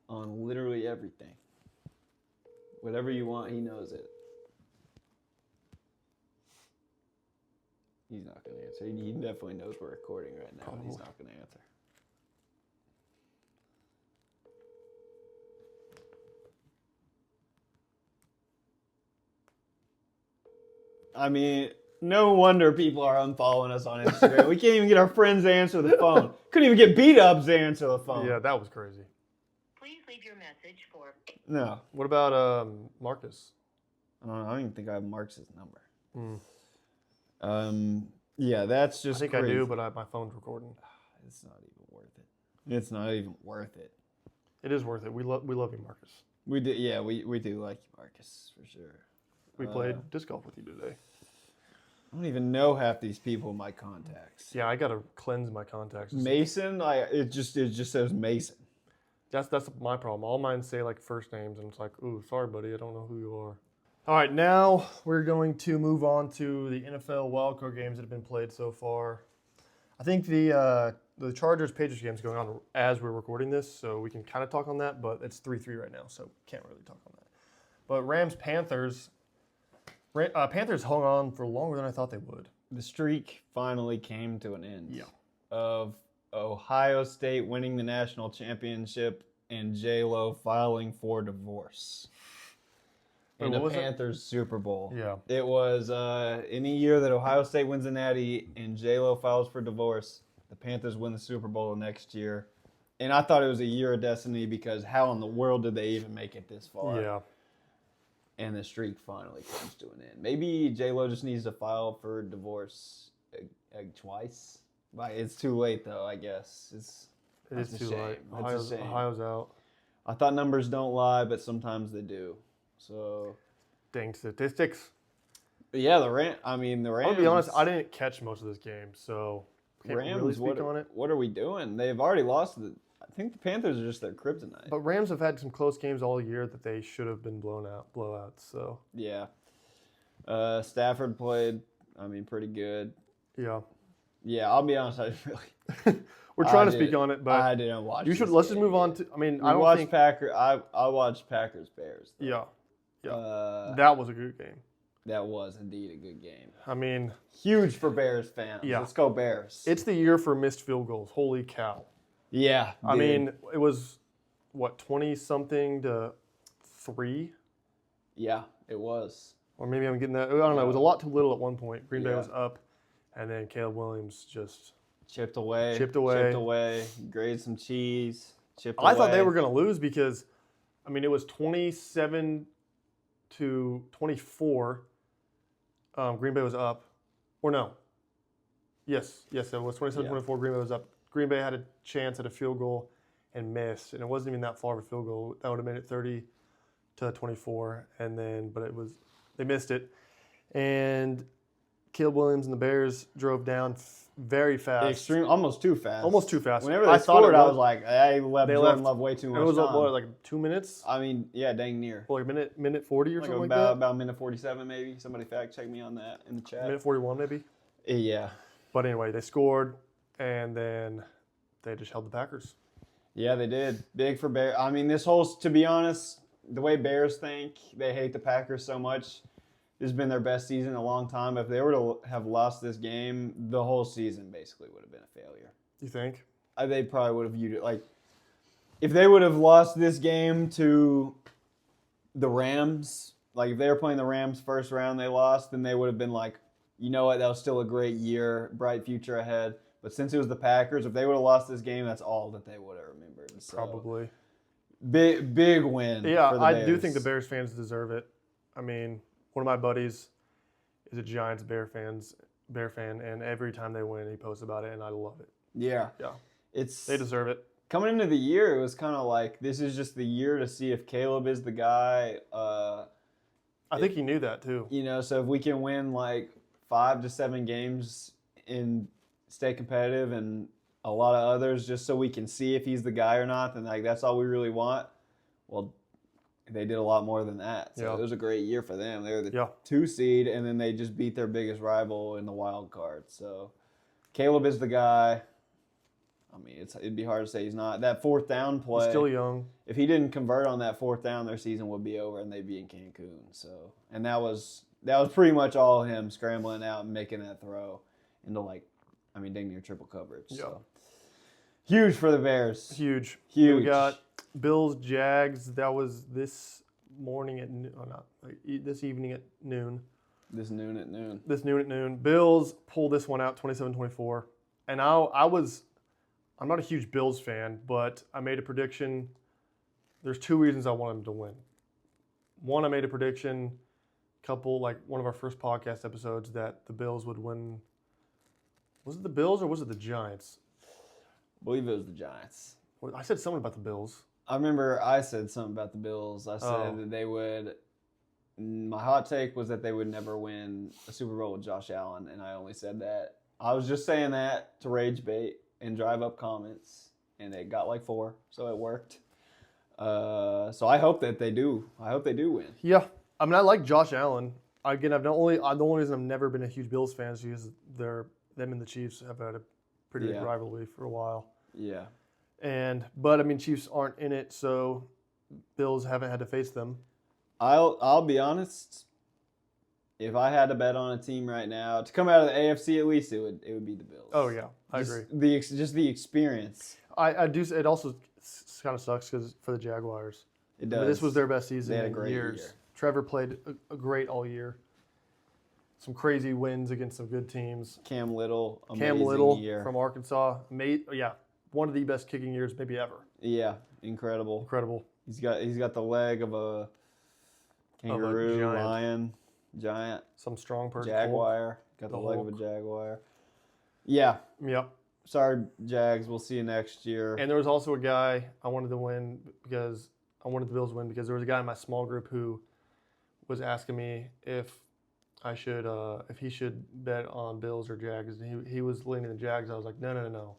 B: on literally everything. Whatever you want, he knows it. He's not going to answer. He definitely knows we're recording right now, and he's not going to answer. I mean, no wonder people are unfollowing us on Instagram. We can't even get our friends to answer the phone. Couldn't even get beat-ups to answer the phone.
A: Yeah, that was crazy.
D: Please leave your message for...
B: No.
A: What about Marcus?
B: I don't even think I have Mark's number.
A: Mm.
B: Yeah, that's just
A: I think
B: crazy.
A: I do, but my phone's recording.
B: It's not even worth it. It's not even worth it.
A: It is worth it. We love you, Marcus.
B: We do, yeah, we do like you, Marcus, for sure.
A: We played disc golf with you today.
B: I don't even know half these people in my contacts.
A: Yeah, I gotta cleanse my contacts.
B: Mason, it just says Mason.
A: That's my problem. All mine say like first names, and it's like, ooh, sorry, buddy, I don't know who you are. All right, now we're going to move on to the NFL wildcard games that have been played so far. I think the the Chargers-Patriots game's going on as we're recording this, so we can kind of talk on that, but it's 3-3 right now, so can't really talk on that. But Rams-Panthers, Panthers hung on for longer than I thought they would.
B: The streak finally came to an end.
A: Yeah.
B: Of Ohio State winning the national championship and J-Lo filing for divorce.
A: Wait,
B: In
A: what
B: the
A: was it?
B: Panthers Super Bowl.
A: Yeah.
B: It was any year that Ohio State wins the Natty and J-Lo files for divorce, the Panthers win the Super Bowl next year. And I thought it was a year of destiny because how in the world did they even make it this far?
A: Yeah.
B: And the streak finally comes to an end. Maybe J-Lo just needs to file for divorce twice. It's too late, though, I guess.
A: It is too late.
B: It's a shame.
A: Ohio's out.
B: I thought numbers don't lie, but sometimes they do. So,
A: Dang statistics.
B: yeah, the Rams.
A: I'll
B: Rams.
A: be honest, I didn't catch most of this game, so can't
B: Rams,
A: really speak on it.
B: What are we doing? They've already lost. I think the Panthers are just their kryptonite.
A: But Rams have had some close games all year that they should have been blowouts. So
B: Yeah. Stafford played, pretty good.
A: yeah,
B: Yeah, I'll be honest. I really.
A: we're trying to
B: I
A: speak
B: did-
A: on it, but
B: I didn't watch.
A: you should.
B: this
A: Let's just
B: game
A: move on
B: yet.
A: to. I mean,
B: We
A: I don't
B: watched
A: think.
B: Packers. I watched Packers Bears.
A: Yeah,
B: Yeah.
A: that was a good game.
B: That was indeed a good game.
A: I mean,
B: Huge for Bears fans.
A: Yeah.
B: Let's go Bears.
A: it's the year for missed field goals. Holy cow!
B: Yeah.
A: I
B: dude.
A: mean, it was what 20-something to 3,
B: Yeah, it was.
A: or maybe I'm getting that. I don't know. It was a lot too little at one point. Green Bay
B: Yeah.
A: was up, and then Caleb Williams just.
B: Chipped away.
A: Chipped away.
B: Chipped away. Grated some cheese. Chipped
A: I thought they
B: away.
A: were going to lose because, I mean, it was 27 to 24. Green Bay was up. Or no. Yes, it was 27-24. Green Bay was up. Green Bay had a chance at a field goal and missed. And it wasn't even that far of a field goal. That would have made it 30 to 24. And then, but it was, they missed it. And Caleb Williams and the Bears drove down very fast.
B: Almost too fast.
A: Almost too fast.
B: Whenever
A: I
B: they
A: thought it
B: scored, I
A: was-
B: was like, I left
A: They
B: Jordan
A: left-
B: Love way too much
A: It was
B: time.
A: what, like 2 minutes?
B: Yeah, dang near.
A: Or like minute 40 or
B: Like
A: something
B: about,
A: like
B: about minute 47 maybe. Somebody fact check me on that in the
A: that.
B: chat.
A: Minute 41 maybe.
B: Yeah.
A: But anyway, they scored, and then they just held the Packers.
B: Yeah, they did. Big for Bears. I mean, to be honest, the way Bears think, they hate the Packers so much. This has been their best season in a long time. If they were to have lost this game, the whole season basically would have been a failure.
A: You think?
B: They probably would have viewed it like if they would have lost this game to the Rams, like if they were playing the Rams first round, they lost, then they would have been like, you know what, that was still a great year, bright future ahead. But since it was the Packers, if they would have lost this game, that's all that they would have remembered. So,
A: Probably.
B: big win.
A: Yeah,
B: for the
A: I
B: Bears.
A: do think the Bears fans deserve it. I mean, one of my buddies is a Giants Bear fan, and every time they win, he posts about it, and I love it.
B: Yeah.
A: Yeah.
B: It's
A: They deserve it.
B: coming into the year, it was kind of like this is just the year to see if Caleb is the guy.
A: I think he knew that too.
B: So if we can win like 5 to 7 games and stay competitive, and a lot of others, just so we can see if he's the guy or not, then like that's all we really want. Well, they did a lot more than that. So
A: Yeah.
B: it was a great year for them. They were the
A: Yeah.
B: 2 seed, and then they just beat their biggest rival in the wild card. So Caleb is the guy. I mean, it'd be hard to say he's not. That fourth down play.
A: He's still young.
B: If he didn't convert on that fourth down, their season would be over and they'd be in Cancun. So, and that was pretty much all him scrambling out and making that throw into dang near triple coverage.
A: Yeah.
B: So huge for the Bears.
A: Huge.
B: Huge.
A: We got Bills, Jags. That was this morning at noon. Oh, not like this evening at noon.
B: This noon at noon.
A: This noon at noon. Bills pull this one out 27-24. And I'm not a huge Bills fan, but I made a prediction. There's 2 reasons I want them to win. One, I made a prediction, one of our first podcast episodes, that the Bills would win. Was it the Bills or was it the Giants?
B: I believe it was the Giants.
A: I said something about the Bills.
B: I remember I said something about the Bills. I said that they would. My hot take was that they would never win a Super Bowl with Josh Allen, and I only said that. I was just saying that to rage bait and drive up comments, and it got like 4, so it worked. So I hope that they do. I hope they do win.
A: Yeah, I mean, I like Josh Allen. Again, the only reason I've never been a huge Bills fan is because them and the Chiefs have had a pretty big
B: Yeah.
A: rivalry for a while.
B: Yeah.
A: But I mean, Chiefs aren't in it, so Bills haven't had to face them.
B: I'll be honest. If I had to bet on a team right now to come out of the AFC, at least it would be the Bills.
A: Oh yeah, I
B: Just
A: agree.
B: Just the experience.
A: I do. It also kind of sucks because for the Jaguars,
B: It
A: I
B: does.
A: mean, this was their best season
B: They had a
A: in
B: great
A: years.
B: year.
A: Trevor played a great all year. Some crazy wins against some good teams.
B: Cam Little.
A: Cam
B: Amazing
A: Little
B: year.
A: from Arkansas, one of the best kicking years maybe ever.
B: Yeah, incredible.
A: Incredible.
B: He's got the leg of a kangaroo,
A: giant.
B: lion, giant,
A: Some strong person.
B: jaguar. Got the
A: The
B: leg of a
A: Hulk.
B: jaguar. Yeah.
A: Yep.
B: Sorry, Jags. We'll see you next year.
A: And there was also a guy I wanted the Bills to win because there was a guy in my small group who was asking me if he should bet on Bills or Jags. And he was leaning the Jags. I was like, no,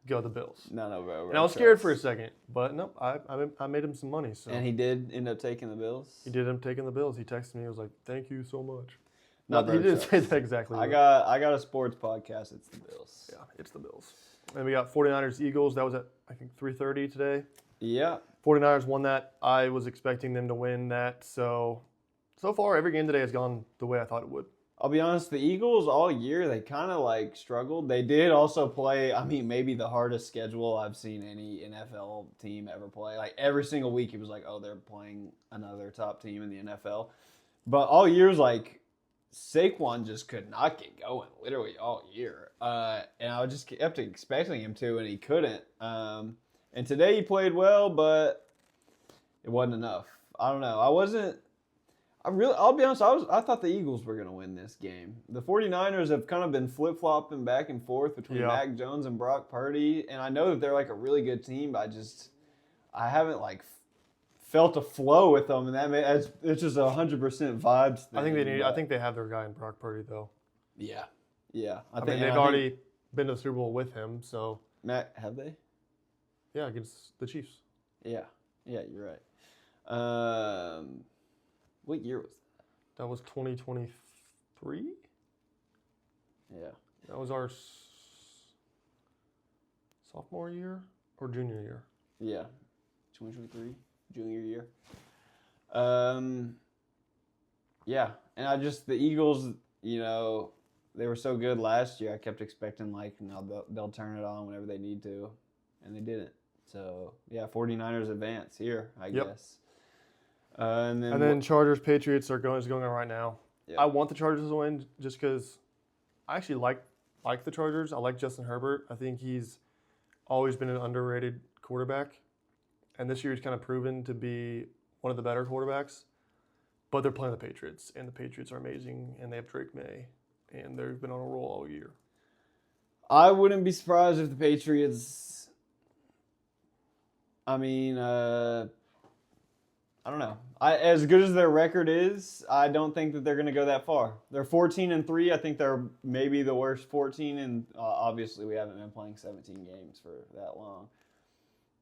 A: go the Bills.
B: No, bro.
A: And I was scared for a second, but no, I made him some money. So
B: And he did end up taking the Bills.
A: he did him taking the Bills. He texted me. He was like, "Thank you so much."
B: No,
A: He didn't say that exactly.
B: I
A: but
B: got a sports podcast. It's the Bills.
A: yeah, it's the Bills. And we got 49ers Eagles. That was at I think 3:30 today.
B: Yeah.
A: 49ers won that. I was expecting them to win that. So far every game today has gone the way I thought it would.
B: I'll be honest, the Eagles all year, they kind of struggled. They did also play, maybe the hardest schedule I've seen any NFL team ever play. Like every single week it was like, oh, they're playing another top team in the NFL. But all year was like Saquon just could not get going literally all year. And I just kept expecting him to, and he couldn't. And today he played well, but it wasn't enough. I don't know. I'll be honest, I thought the Eagles were going to win this game. The 49ers have kind of been flip-flopping back and forth between Mac Jones and Brock Purdy, and I know that they're like a really good team, but I haven't felt a flow with them, and it's just 100% vibes thing.
A: I think they have their guy in Brock Purdy though.
B: Yeah.
A: I mean, they've already been to the Super Bowl with him, so
B: Matt, have they?
A: yeah, against the Chiefs.
B: Yeah, you're right. What year was that?
A: That was 2023.
B: Yeah.
A: That was our sophomore year or junior year.
B: Yeah, 2023, junior year. Yeah, and the Eagles, they were so good last year. I kept expecting they'll turn it on whenever they need to, and they didn't. So yeah, 49ers advance here, I guess. And then
A: Chargers Patriots is going on right now.
B: Yep.
A: I want the Chargers to win just because I actually like the Chargers. I like Justin Herbert. I think he's always been an underrated quarterback, and this year he's kind of proven to be one of the better quarterbacks. But they're playing the Patriots, and the Patriots are amazing, and they have Drake May, and they've been on a roll all year.
B: I wouldn't be surprised if the Patriots. I don't know. As good as their record is, I don't think that they're going to go that far. They're 14-3. I think they're maybe the worst 14, and obviously we haven't been playing 17 games for that long.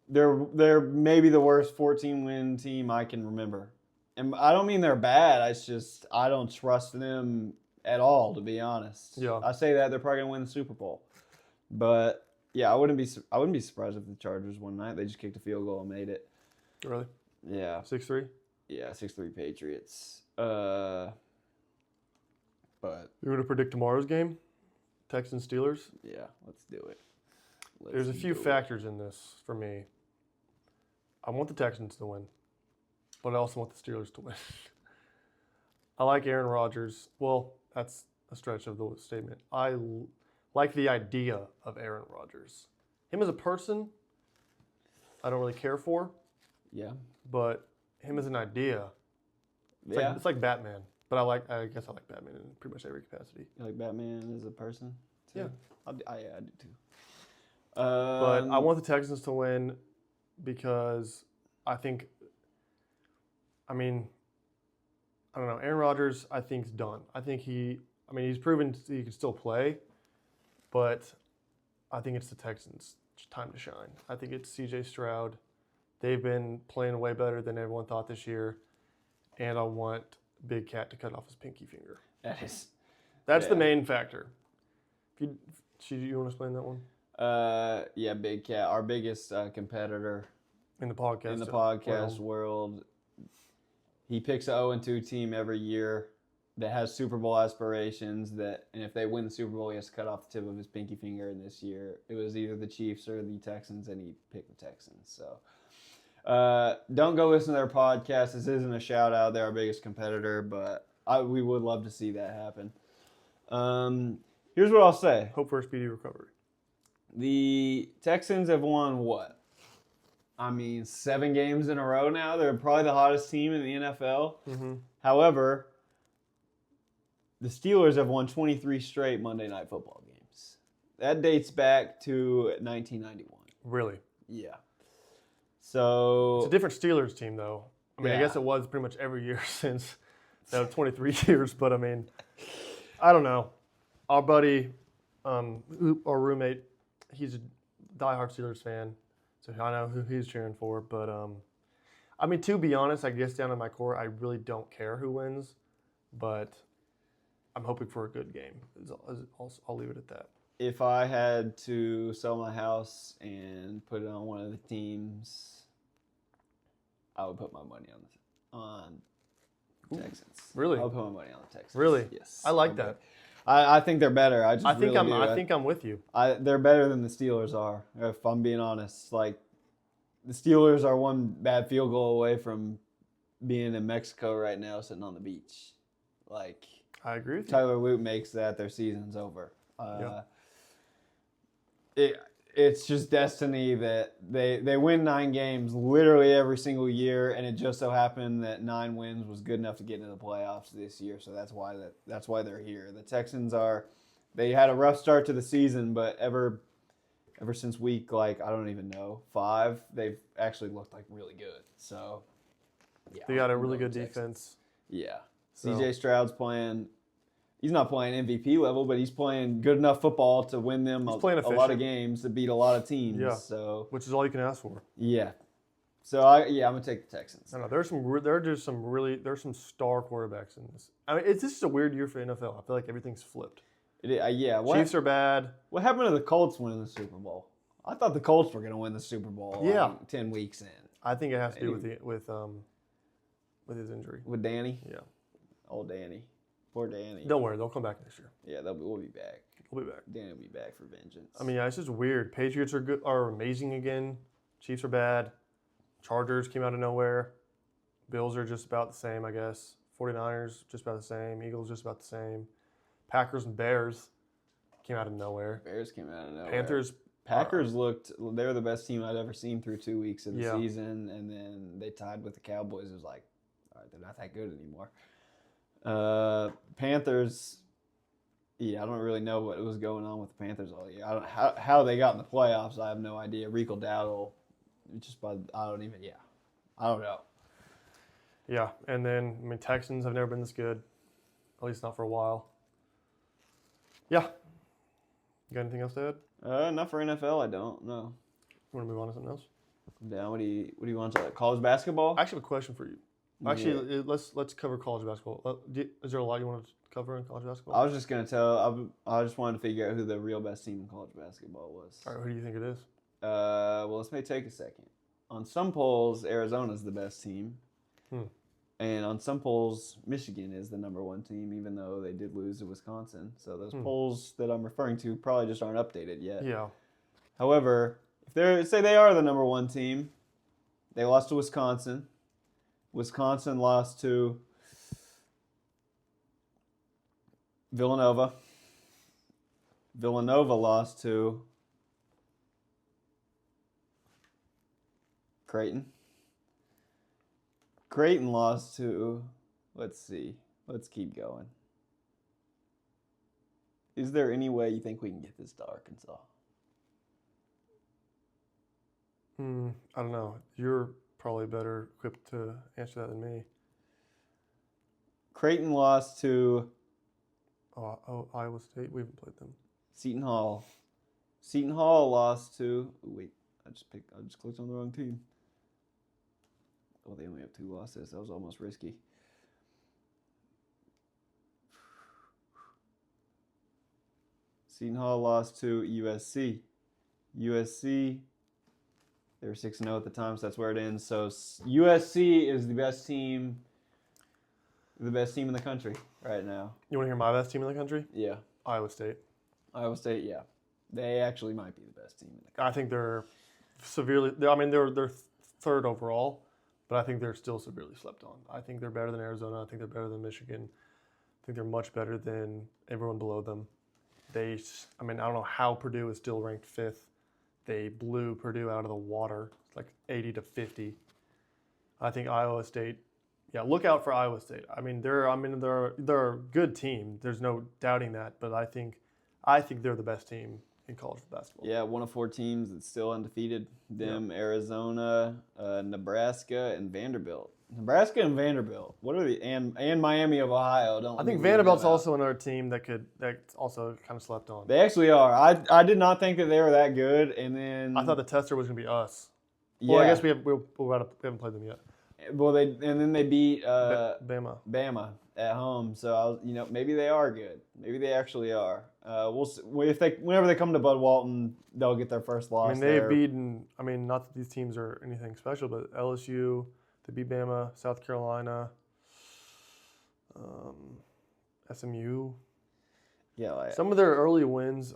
B: They're maybe the worst 14-win team I can remember. And I don't mean they're bad. It's just I don't trust them at all, to be honest.
A: Yeah.
B: I say that they're probably going to win the Super Bowl. But yeah, I wouldn't be surprised if the Chargers one night they just kicked a field goal and made it.
A: Really?
B: Yeah.
A: 6-3?
B: Yeah, 6-3 Patriots. But
A: You want to predict tomorrow's game? Texans Steelers?
B: yeah, let's do it.
A: There's a few factors in this for me. I want the Texans to win, but I also want the Steelers to win. I like Aaron Rodgers. Well, that's a stretch of the statement. I like the idea of Aaron Rodgers. Him as a person, I don't really care for,
B: Yeah.
A: but him as an idea, it's like Batman. But I guess I like Batman in pretty much every capacity.
B: You like Batman as a person? Too?
A: Yeah.
B: I do too.
A: But I want the Texans to win because I don't know. Aaron Rodgers, I think, is done. I think he's proven he can still play, but I think it's the Texans' time to shine. I think it's C.J. Stroud. They've been playing way better than everyone thought this year, and I want Big Cat to cut off his pinky finger. That's the main factor. You want to explain that one
B: Yeah, Big Cat, our biggest competitor
A: in the podcast?
B: in the podcast world. He picks a 0-2 team every year that has Super Bowl aspirations. And if they win the Super Bowl, he has to cut off the tip of his pinky finger. And this year, it was either the Chiefs or the Texans, and he picked the Texans. So, don't go listen to their podcast. This isn't a shout out; they're our biggest competitor, but we would love to see that happen. Here's what I'll say:
A: Hope for a speedy recovery.
B: the Texans have won what? 7 games in a row now. They're probably the hottest team in the NFL.
A: Mm-hmm.
B: However, the Steelers have won 23 straight Monday Night Football games. That dates back to 1991.
A: Really?
B: Yeah. So
A: It's a different Steelers team, though. I
B: Yeah.
A: guess it was pretty much every year since that 23 years. But I don't know. Our buddy, our roommate, he's a diehard Steelers fan, so I know who he's cheering for. But to be honest, I guess down in my core, I really don't care who wins, but I'm hoping for a good game. I'll leave it at that.
B: if I had to sell my house and put it on one of the teams, I would put my money on the Texans.
A: Really?
B: I would put my money on the Texans.
A: Really?
B: Yes.
A: I like that.
B: I think they're better. I
A: think I'm with you.
B: They're better than the Steelers are, if I'm being honest. Like, the Steelers are one bad field goal away from being in Mexico right now, sitting on the beach. Like,
A: I agree with you.
B: Tyler Lute makes that, their season's over.
A: Yeah.
B: It's just destiny that they win 9 games literally every single year, and it just so happened that 9 wins was good enough to get into the playoffs this year. So that's why they're here. The Texans they had a rough start to the season, but ever since week, I don't even know, 5, they've actually looked like really good. So yeah,
A: They got a
B: I'm
A: really
B: going
A: good
B: Texans.
A: defense.
B: Yeah.
A: So-
B: CJ Stroud's playing. He's not playing MVP level, but he's playing good enough football to win them a
A: playing
B: lot of
A: efficient.
B: games, to beat a lot of teams.
A: Yeah.
B: So
A: Which is all you can ask for.
B: yeah. So I'm gonna take the Texans.
A: I don't know. There's some star quarterbacks in this. It's just a weird year for NFL. I feel like everything's flipped.
B: Yeah.
A: Chiefs are bad.
B: What happened to the Colts winning the Super Bowl? I thought the Colts were gonna win the Super Bowl.
A: Yeah.
B: 10 weeks in
A: I think it has to do with his injury.
B: with Danny.
A: Yeah.
B: Old Danny. Poor Danny.
A: Don't worry, they'll come back next year.
B: Yeah, we'll be back.
A: We'll be back.
B: Danny will be back for vengeance.
A: It's just weird. Patriots are amazing again. Chiefs are bad. Chargers came out of nowhere. Bills are just about the same, I guess. 49ers just about the same. Eagles just about the same. Packers and Bears came out of nowhere.
B: Bears came out of nowhere.
A: Packers
B: they were the best team I'd ever seen through 2 weeks of the
A: Yeah.
B: season, and then they tied with the Cowboys. It was like, all right, they're not that good anymore. Panthers, I don't really know what was going on with the Panthers all year. I don't how they got in the playoffs. I have no idea. Rico Dowdle, I don't know.
A: Yeah, and then Texans have never been this good, at least not for a while. Yeah. You got anything else to add?
B: Not for NFL. I don't know.
A: You want to move on to something else?
B: Down. What do you want to college basketball?
A: I actually have a question for you. Actually, let's cover college basketball. Is there a lot you want to cover in college basketball?
B: I was just gonna tell. I just wanted to figure out who the real best team in college basketball was.
A: All right, who do you think it is?
B: Well, this may take a second. On some polls, Arizona's the best team. And on some polls, Michigan is the number 1 team, even though they did lose to Wisconsin. So those polls that I'm referring to probably just aren't updated yet.
A: Yeah.
B: However, if they are the number 1 team, they lost to Wisconsin. Wisconsin lost to Villanova. Villanova lost to Creighton. Creighton lost to, let's see. Let's keep going. Is there any way you think we can get this to Arkansas?
A: I don't know. You're probably better equipped to answer that than me.
B: Creighton lost to
A: Iowa State. We haven't played them.
B: Seton Hall. Seton Hall lost to. I just clicked on the wrong team. Oh, they only have 2 losses. That was almost risky. Seton Hall lost to USC. USC, they were 6-0 at the time, so that's where it ends. So USC is the best team in the country right now.
A: You want to hear my best team in the country?
B: Yeah.
A: Iowa State.
B: Iowa State, yeah. They actually might be the best team in the country.
A: I think they're they're third overall, but I think they're still severely slept on. I think they're better than Arizona. I think they're better than Michigan. I think they're much better than everyone below them. I don't know how Purdue is still ranked 5th. They blew Purdue out of the water, like 80-50. I think Iowa State. Yeah, look out for Iowa State. They're a good team. There's no doubting that. But I think they're the best team in college basketball.
B: Yeah, one of 4 teams that's still undefeated. Them, yeah. Arizona, Nebraska, and Vanderbilt. Nebraska and Vanderbilt. What are the and Miami of Ohio?
A: I think Vanderbilt's also another team that's also kind of slept on.
B: They actually are. I did not think that they were that good, and then
A: I thought the tester was going to be us.
B: Yeah.
A: Well, I guess we haven't played them yet.
B: Well, then they beat
A: Bama
B: at home. So I was, maybe they are good. Maybe they actually are. We'll see. Whenever they come to Bud Walton, they'll get their first loss.
A: They've beaten. Not that these teams are anything special, but LSU, they beat Bama, South Carolina, SMU.
B: Yeah,
A: some of their early wins,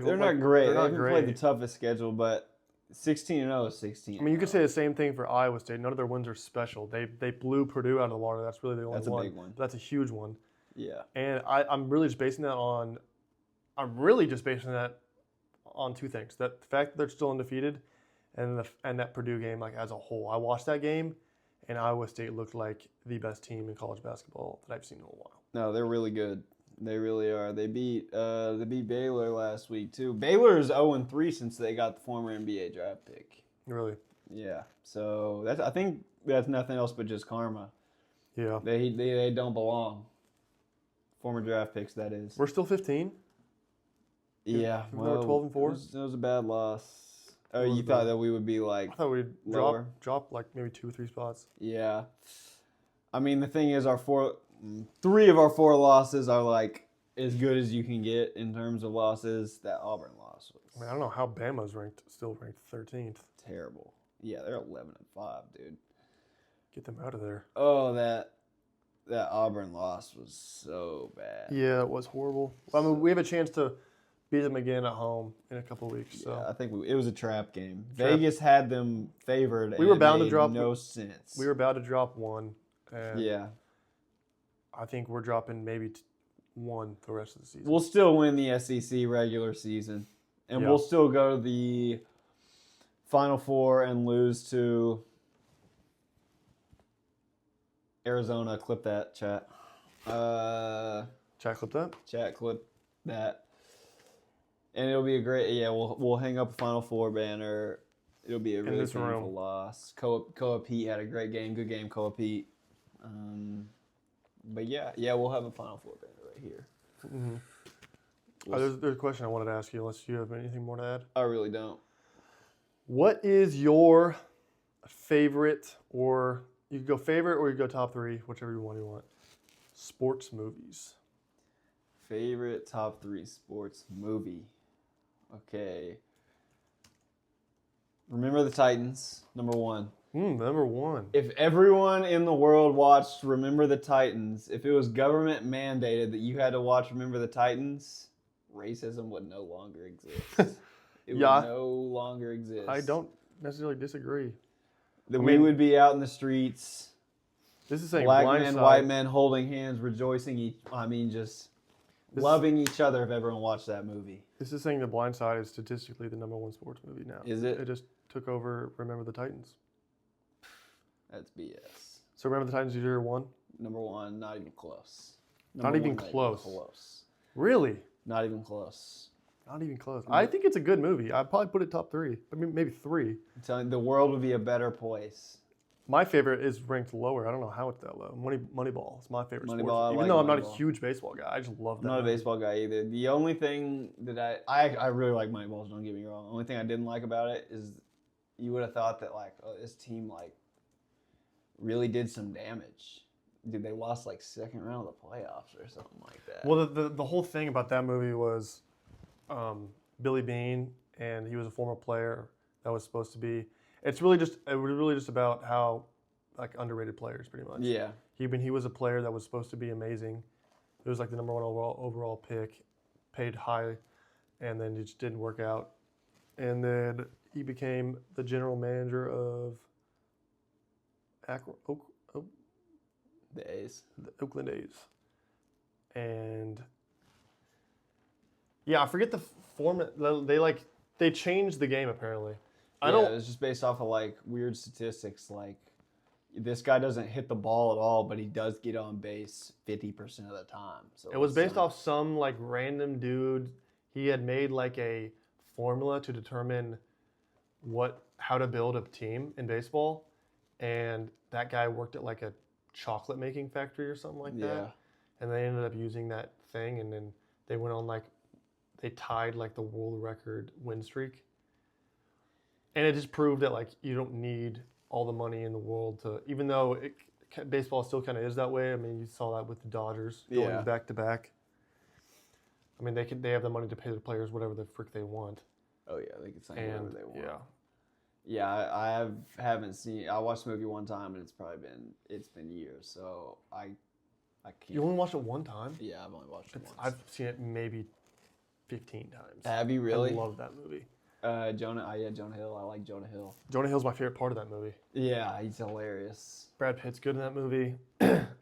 B: they're not great.
A: They're
B: they
A: not
B: haven't
A: great.
B: played the toughest schedule, but 16-0 is 16.
A: You could say the same thing for Iowa State. None of their wins are special. They blew Purdue out of the water. That's really the only one.
B: That's a big one.
A: That's a huge one.
B: Yeah.
A: And I'm really just basing that on. I'm really just basing that on 2 things: the fact that they're still undefeated, and that Purdue game as a whole. I watched that game, and Iowa State looked like the best team in college basketball that I've seen in a while.
B: No, they're really good. They really are. They beat Baylor last week too. Baylor is 0-3 since they got the former NBA draft pick.
A: Really?
B: Yeah. So I think that's nothing else but just karma.
A: Yeah.
B: They don't belong. Former draft picks, that is.
A: We're still 15.
B: Yeah.
A: We're 12-4.
B: It was a bad loss. Oh, you
A: bad.
B: thought that we would be
A: I thought we'd
B: lower?
A: drop maybe 2 or 3 spots.
B: Yeah. The thing is, 3 of our 4 losses are as good as you can get in terms of losses. That Auburn loss was
A: I don't know how Bama's still ranked 13th.
B: terrible. Yeah, they're 11-5, dude.
A: Get them out of there.
B: Oh, that Auburn loss was so bad.
A: Yeah, it was horrible. We have a chance to beat them again at home in a couple of weeks. So
B: Yeah, I think it was a trap game. Vegas had them favored.
A: We were
B: and
A: bound
B: it
A: to drop.
B: No sense.
A: We were about to drop 1. And
B: Yeah.
A: I think we're dropping maybe 1 the rest of the season.
B: We'll still win the SEC regular season, and
A: Yeah.
B: we'll still go to the Final Four and lose to Arizona. Clip that, chat.
A: Chat clip that.
B: Chat clip that. And it'll be a great. Yeah, we'll hang up a Final Four banner. It'll be a really
A: this
B: painful
A: room.
B: loss. Koa Pete had a great game. Good game, Koa Pete. But yeah, we'll have a Final Four banner right here.
A: Mm-hmm. There's a question I wanted to ask you, unless you have anything more to add.
B: I really don't.
A: What is your favorite, or you could go favorite or you could go top 3, whichever one you want, sports movies?
B: Favorite top 3 sports movie. Okay. Remember the Titans, number 1.
A: Number 1.
B: If everyone in the world watched Remember the Titans, if it was government mandated that you had to watch Remember the Titans, racism would no longer exist. It would no longer exist.
A: I don't necessarily disagree.
B: We would be out in the streets.
A: This is saying
B: black
A: Blind
B: men,
A: Side.
B: white men holding hands, rejoicing. Loving each other if everyone watched that movie.
A: This is saying The Blind Side is statistically the number 1 sports movie now.
B: Is it?
A: It just took over Remember the Titans.
B: That's BS.
A: So Remember the Titans is your 1?
B: Number 1, not even close.
A: Not even close. Really?
B: Not even close.
A: Not even close. I think it's a good movie. I'd probably put it top 3. Maybe 3.
B: I'm telling you, the world would be a better place.
A: My favorite is ranked lower. I don't know how it's that low. Moneyball is my favorite
B: Moneyball,
A: sport.
B: I
A: Even
B: like
A: though I'm not a
B: Moneyball.
A: huge baseball guy, I just love that.
B: I'm not a
A: movie.
B: baseball guy either. The only thing that I really like Moneyball, don't get me wrong. The only thing I didn't like about it is you would have thought that this team really did some damage. Dude, they lost 2nd round of the playoffs or something like that.
A: Well, the whole thing about that movie was Billy Bean, and he was a former player that was supposed to be. It was really just about how like underrated players, pretty much.
B: Yeah.
A: He was a player that was supposed to be amazing. It was like the number one overall pick, paid high, and then it just didn't work out. And then he became the general manager of
B: The A's.
A: the Oakland A's. And yeah, I forget the format. They changed the game apparently. I
B: It
A: don't.
B: was just based off of like weird statistics. Like this guy doesn't hit the ball at all, but he does get on base 50% of the time. So
A: It was based
B: some-
A: off some like random dude. He had made like a formula to determine how to build a team in baseball, and that guy worked at like a chocolate making factory or something like
B: Yeah.
A: that. And they ended up using that thing, and then they went on they tied like the world record win streak. And it just proved that like you don't need all the money in the world to, even though baseball still kind of is that way. I mean, you saw that with the Dodgers going
B: Yeah.
A: back to back. I mean, they have the money to pay the players whatever the frick they want.
B: Oh yeah, they can sign whatever
A: And
B: they want.
A: yeah,
B: Yeah, haven't seen. I watched the movie one time, and it's been years. So I can't.
A: you only watched it one time.
B: Yeah, I've only watched it once.
A: I've seen it maybe 15 times.
B: Have you really?
A: I love that movie.
B: Jonah Hill. I like Jonah Hill.
A: Jonah Hill's my favorite part of that movie.
B: Yeah, he's hilarious.
A: Brad Pitt's good in that movie.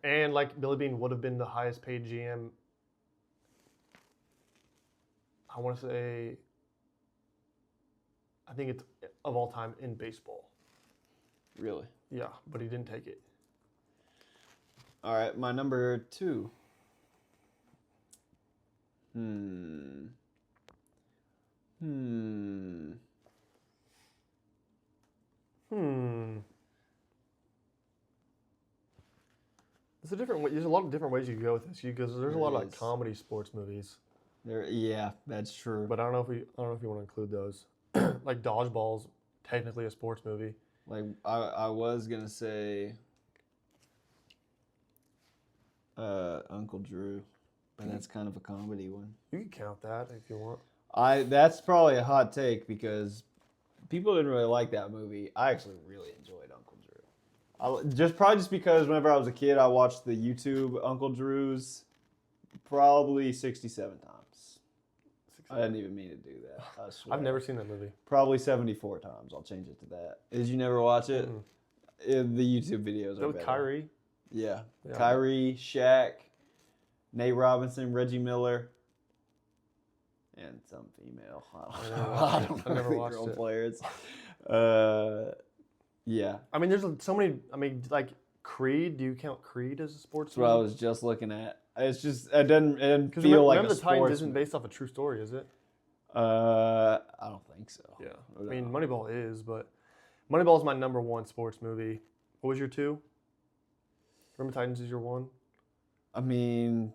A: And like Billy Bean would have been the highest paid GM, I want to say, I think it's of all time in baseball.
B: Really.
A: Yeah, but he didn't take it.
B: All right, my number 2. Hmm.
A: There's a lot of different ways you can go with this because there's a lot of like
B: is.
A: comedy sports movies,
B: Yeah, that's true.
A: but I don't know if you want to include those. Like Dodgeball's technically a sports movie.
B: Like I was gonna say Uncle Drew, but that's kind of a comedy one.
A: You can count that if you want.
B: That's probably a hot take because people didn't really like that movie. I actually really enjoyed Uncle Drew. Just because whenever I was a kid, I watched the YouTube Uncle Drews probably 67 times. I didn't even mean to do that. I swear.
A: I've never seen that movie.
B: Probably 74 times. I'll change it to that. Did you never watch it?
A: Mm-mm.
B: The YouTube videos
A: Is
B: are
A: that with
B: better.
A: Kyrie?
B: Yeah.
A: Yeah.
B: Kyrie, Shaq, Nate Robinson, Reggie Miller, and some female. I don't know.
A: I never
B: the
A: watched
B: girl
A: it.
B: players. Yeah.
A: I mean, there's so many. I mean, like Creed. Do you count Creed as a sports
B: That's what I
A: movie?
B: was just looking at. It's just it didn't
A: Because
B: feel like
A: remember
B: a
A: the Titans
B: sports
A: isn't
B: movie.
A: based off a true story, is it?
B: I don't think so.
A: Yeah. I
B: No.
A: mean, Moneyball is, but Moneyball is my number one sports movie. What was your 2? Remember Titans is your 1?
B: I mean,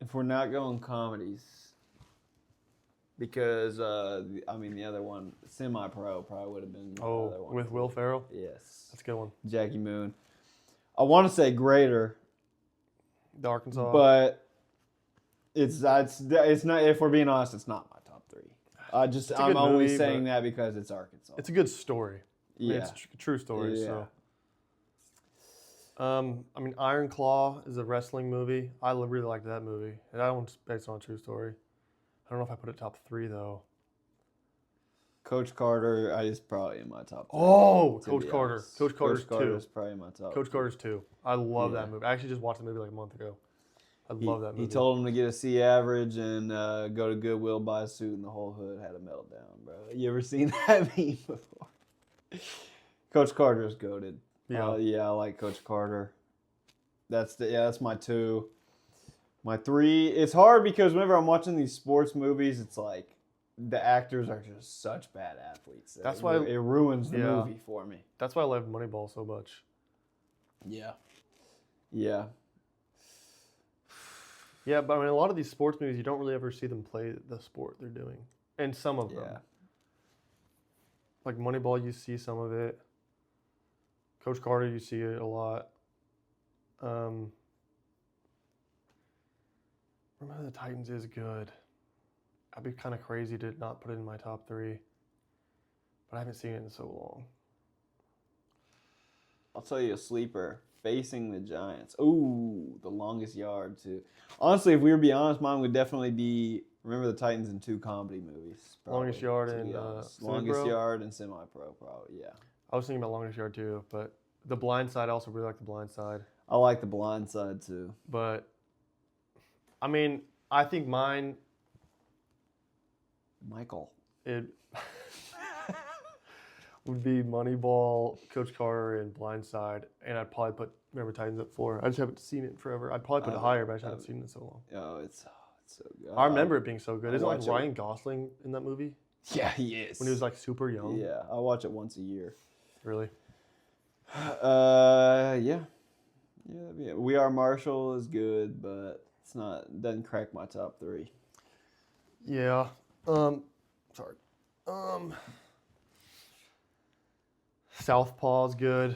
B: if we're not going comedies, because the other one, Semi-Pro, probably would have been the other one.
A: With Will Ferrell?
B: Yes,
A: That's a good one.
B: Jackie Moon. I want to say greater,
A: The Arkansas.
B: but it's not. If we're being honest, it's not my top 3.
A: a
B: I'm
A: good
B: only
A: movie,
B: saying
A: but
B: that because it's Arkansas.
A: it's a good story. I mean,
B: yeah.
A: it's a true story.
B: Yeah.
A: So. I mean, Iron Claw is a wrestling movie. I really liked that movie. And that one's based on a true story. I don't know if I put it top 3 though.
B: Coach Carter, is probably in my top 3.
A: Oh,
B: to
A: Coach
B: be
A: Carter.
B: honest.
A: Coach Carter's 2.
B: is probably in my top.
A: Coach Carter's 2. I love
B: Yeah.
A: that movie. I actually just watched the movie like a month ago. I love that movie.
B: He told him to get a C average and go to Goodwill, buy a suit, and the whole hood had a meltdown, bro. You ever seen that meme before? Coach Carter's goated.
A: Yeah.
B: Yeah, I like Coach Carter. That's my 2. My 3. It's hard because whenever I'm watching these sports movies, it's like the actors are just such bad athletes.
A: That's why-
B: it ruins the
A: Yeah.
B: movie for me.
A: That's why I love Moneyball so much.
B: Yeah. Yeah.
A: Yeah, but I mean, a lot of these sports movies, you don't really ever see them play the sport they're doing. And some of them.
B: Yeah.
A: Like Moneyball, you see some of it. Coach Carter, you see it a lot. Remember the Titans is good. I'd be kind of crazy to not put it in my top 3. But I haven't seen it in so long.
B: I'll tell you a sleeper. Facing the Giants. Ooh, The Longest Yard, too. Honestly, if we were to be honest, mine would definitely be Remember the Titans and 2 comedy movies. Probably,
A: Longest Yard
B: to be
A: and
B: honest.
A: Semi-Pro?
B: Longest Yard and Semi-Pro, probably, yeah.
A: I was thinking about Longest Yard too, but The Blind Side, I also really like The Blind Side.
B: I like The Blind Side, too.
A: But, I mean, I think mine,
B: Michael.
A: it would be Moneyball, Coach Carter, and Blind Side. And I'd probably put Remember Titans at 4. I just haven't seen it in forever. I'd probably put it higher, but I just haven't seen it in so long.
B: Oh, it's so good.
A: I remember it being so good.
B: I
A: Isn't like
B: watch it.
A: Ryan Gosling in that movie?
B: Yeah, he is.
A: When he was like super young?
B: Yeah, I watch it once a year.
A: Really?
B: Yeah. Yeah, that'd be it. We Are Marshall is good, but it's not, doesn't crack my top 3.
A: Yeah. Sorry. Southpaw's good.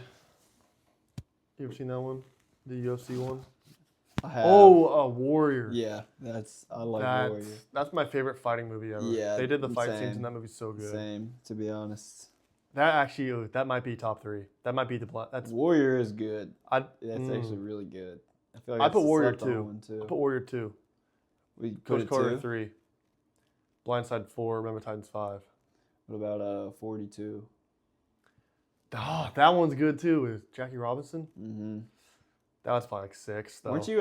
A: You ever seen that one? The UFC one?
B: I have.
A: Oh, Warrior.
B: Yeah, I like Warrior.
A: That's my favorite fighting movie ever.
B: Yeah,
A: They did the fight
B: same.
A: scenes in that movie so good.
B: Same, to be honest.
A: That might be top 3. That might be that's
B: Warrior is good.
A: I'd
B: That's actually really good. I feel like
A: I
B: it's
A: put
B: a
A: Warrior
B: slept-on
A: 2.
B: one, too.
A: I put Warrior 2.
B: We put
A: Coach
B: it
A: Carter
B: 2.
A: 3. Blindside 4. Remember Titans 5.
B: What about 42?
A: Oh, that one's good too. With Jackie Robinson.
B: Mm-hmm.
A: That was probably like 6 though.
B: Weren't you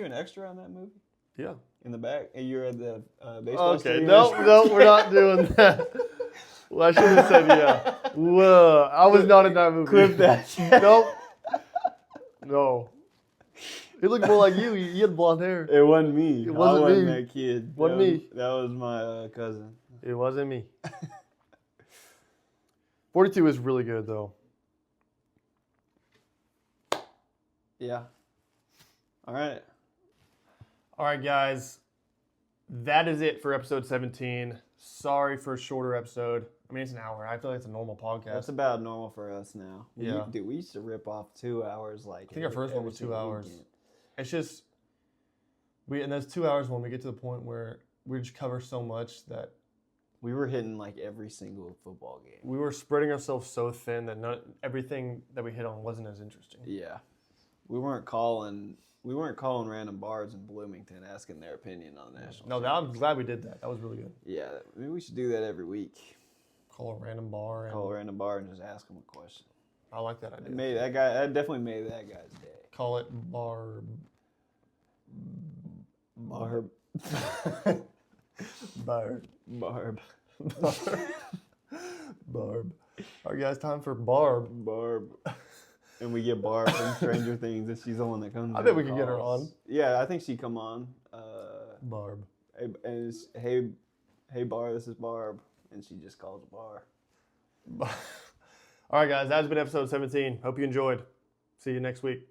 B: an extra on that movie?
A: Yeah.
B: In the back? And you were at the baseball
A: Okay.
B: stadium?
A: No, we're not doing that. Well, I should have said yeah. Whoa, I was not in that movie.
B: Clip that.
A: Nope. No. It looked more like you. You had blonde hair.
B: It wasn't me.
A: It wasn't
B: I wasn't
A: me.
B: that kid.
A: Wasn't me.
B: That was my cousin.
A: It wasn't me. 42 is really good though.
B: Yeah. All right.
A: All right, guys. That is it for episode 17. Sorry for a shorter episode. I mean, it's an hour. I feel like it's a normal podcast.
B: That's about normal for us now.
A: Yeah.
B: Dude, we used to rip off 2 hours like
A: I think our first one was 2
B: single
A: hours.
B: weekend.
A: It's just in those 2 hours when we get to the point where we just cover so much that
B: We were hitting like every single football game.
A: we were spreading ourselves so thin that everything that we hit on wasn't as interesting.
B: Yeah. We weren't calling random bars in Bloomington asking their opinion on the national.
A: No, I'm glad we did that. That was really good.
B: Yeah, maybe we should do that every week.
A: Call a random bar. And
B: Call a random bar and just ask them a question.
A: I like that idea.
B: That definitely made that guy's day.
A: Call it Barb.
B: Barb.
A: Barb.
B: Barb.
A: Barb. All right, guys, time for Barb.
B: Barb. And we get Barb from Stranger Things, and she's the one that comes.
A: I
B: in
A: think we
B: and
A: can get her
B: calls.
A: on.
B: Yeah, I think she'd come on.
A: Barb.
B: And it's, hey, Barb, this is Barb, and she just calls Barb.
A: All right, guys, that's been episode 17. Hope you enjoyed. See you next week.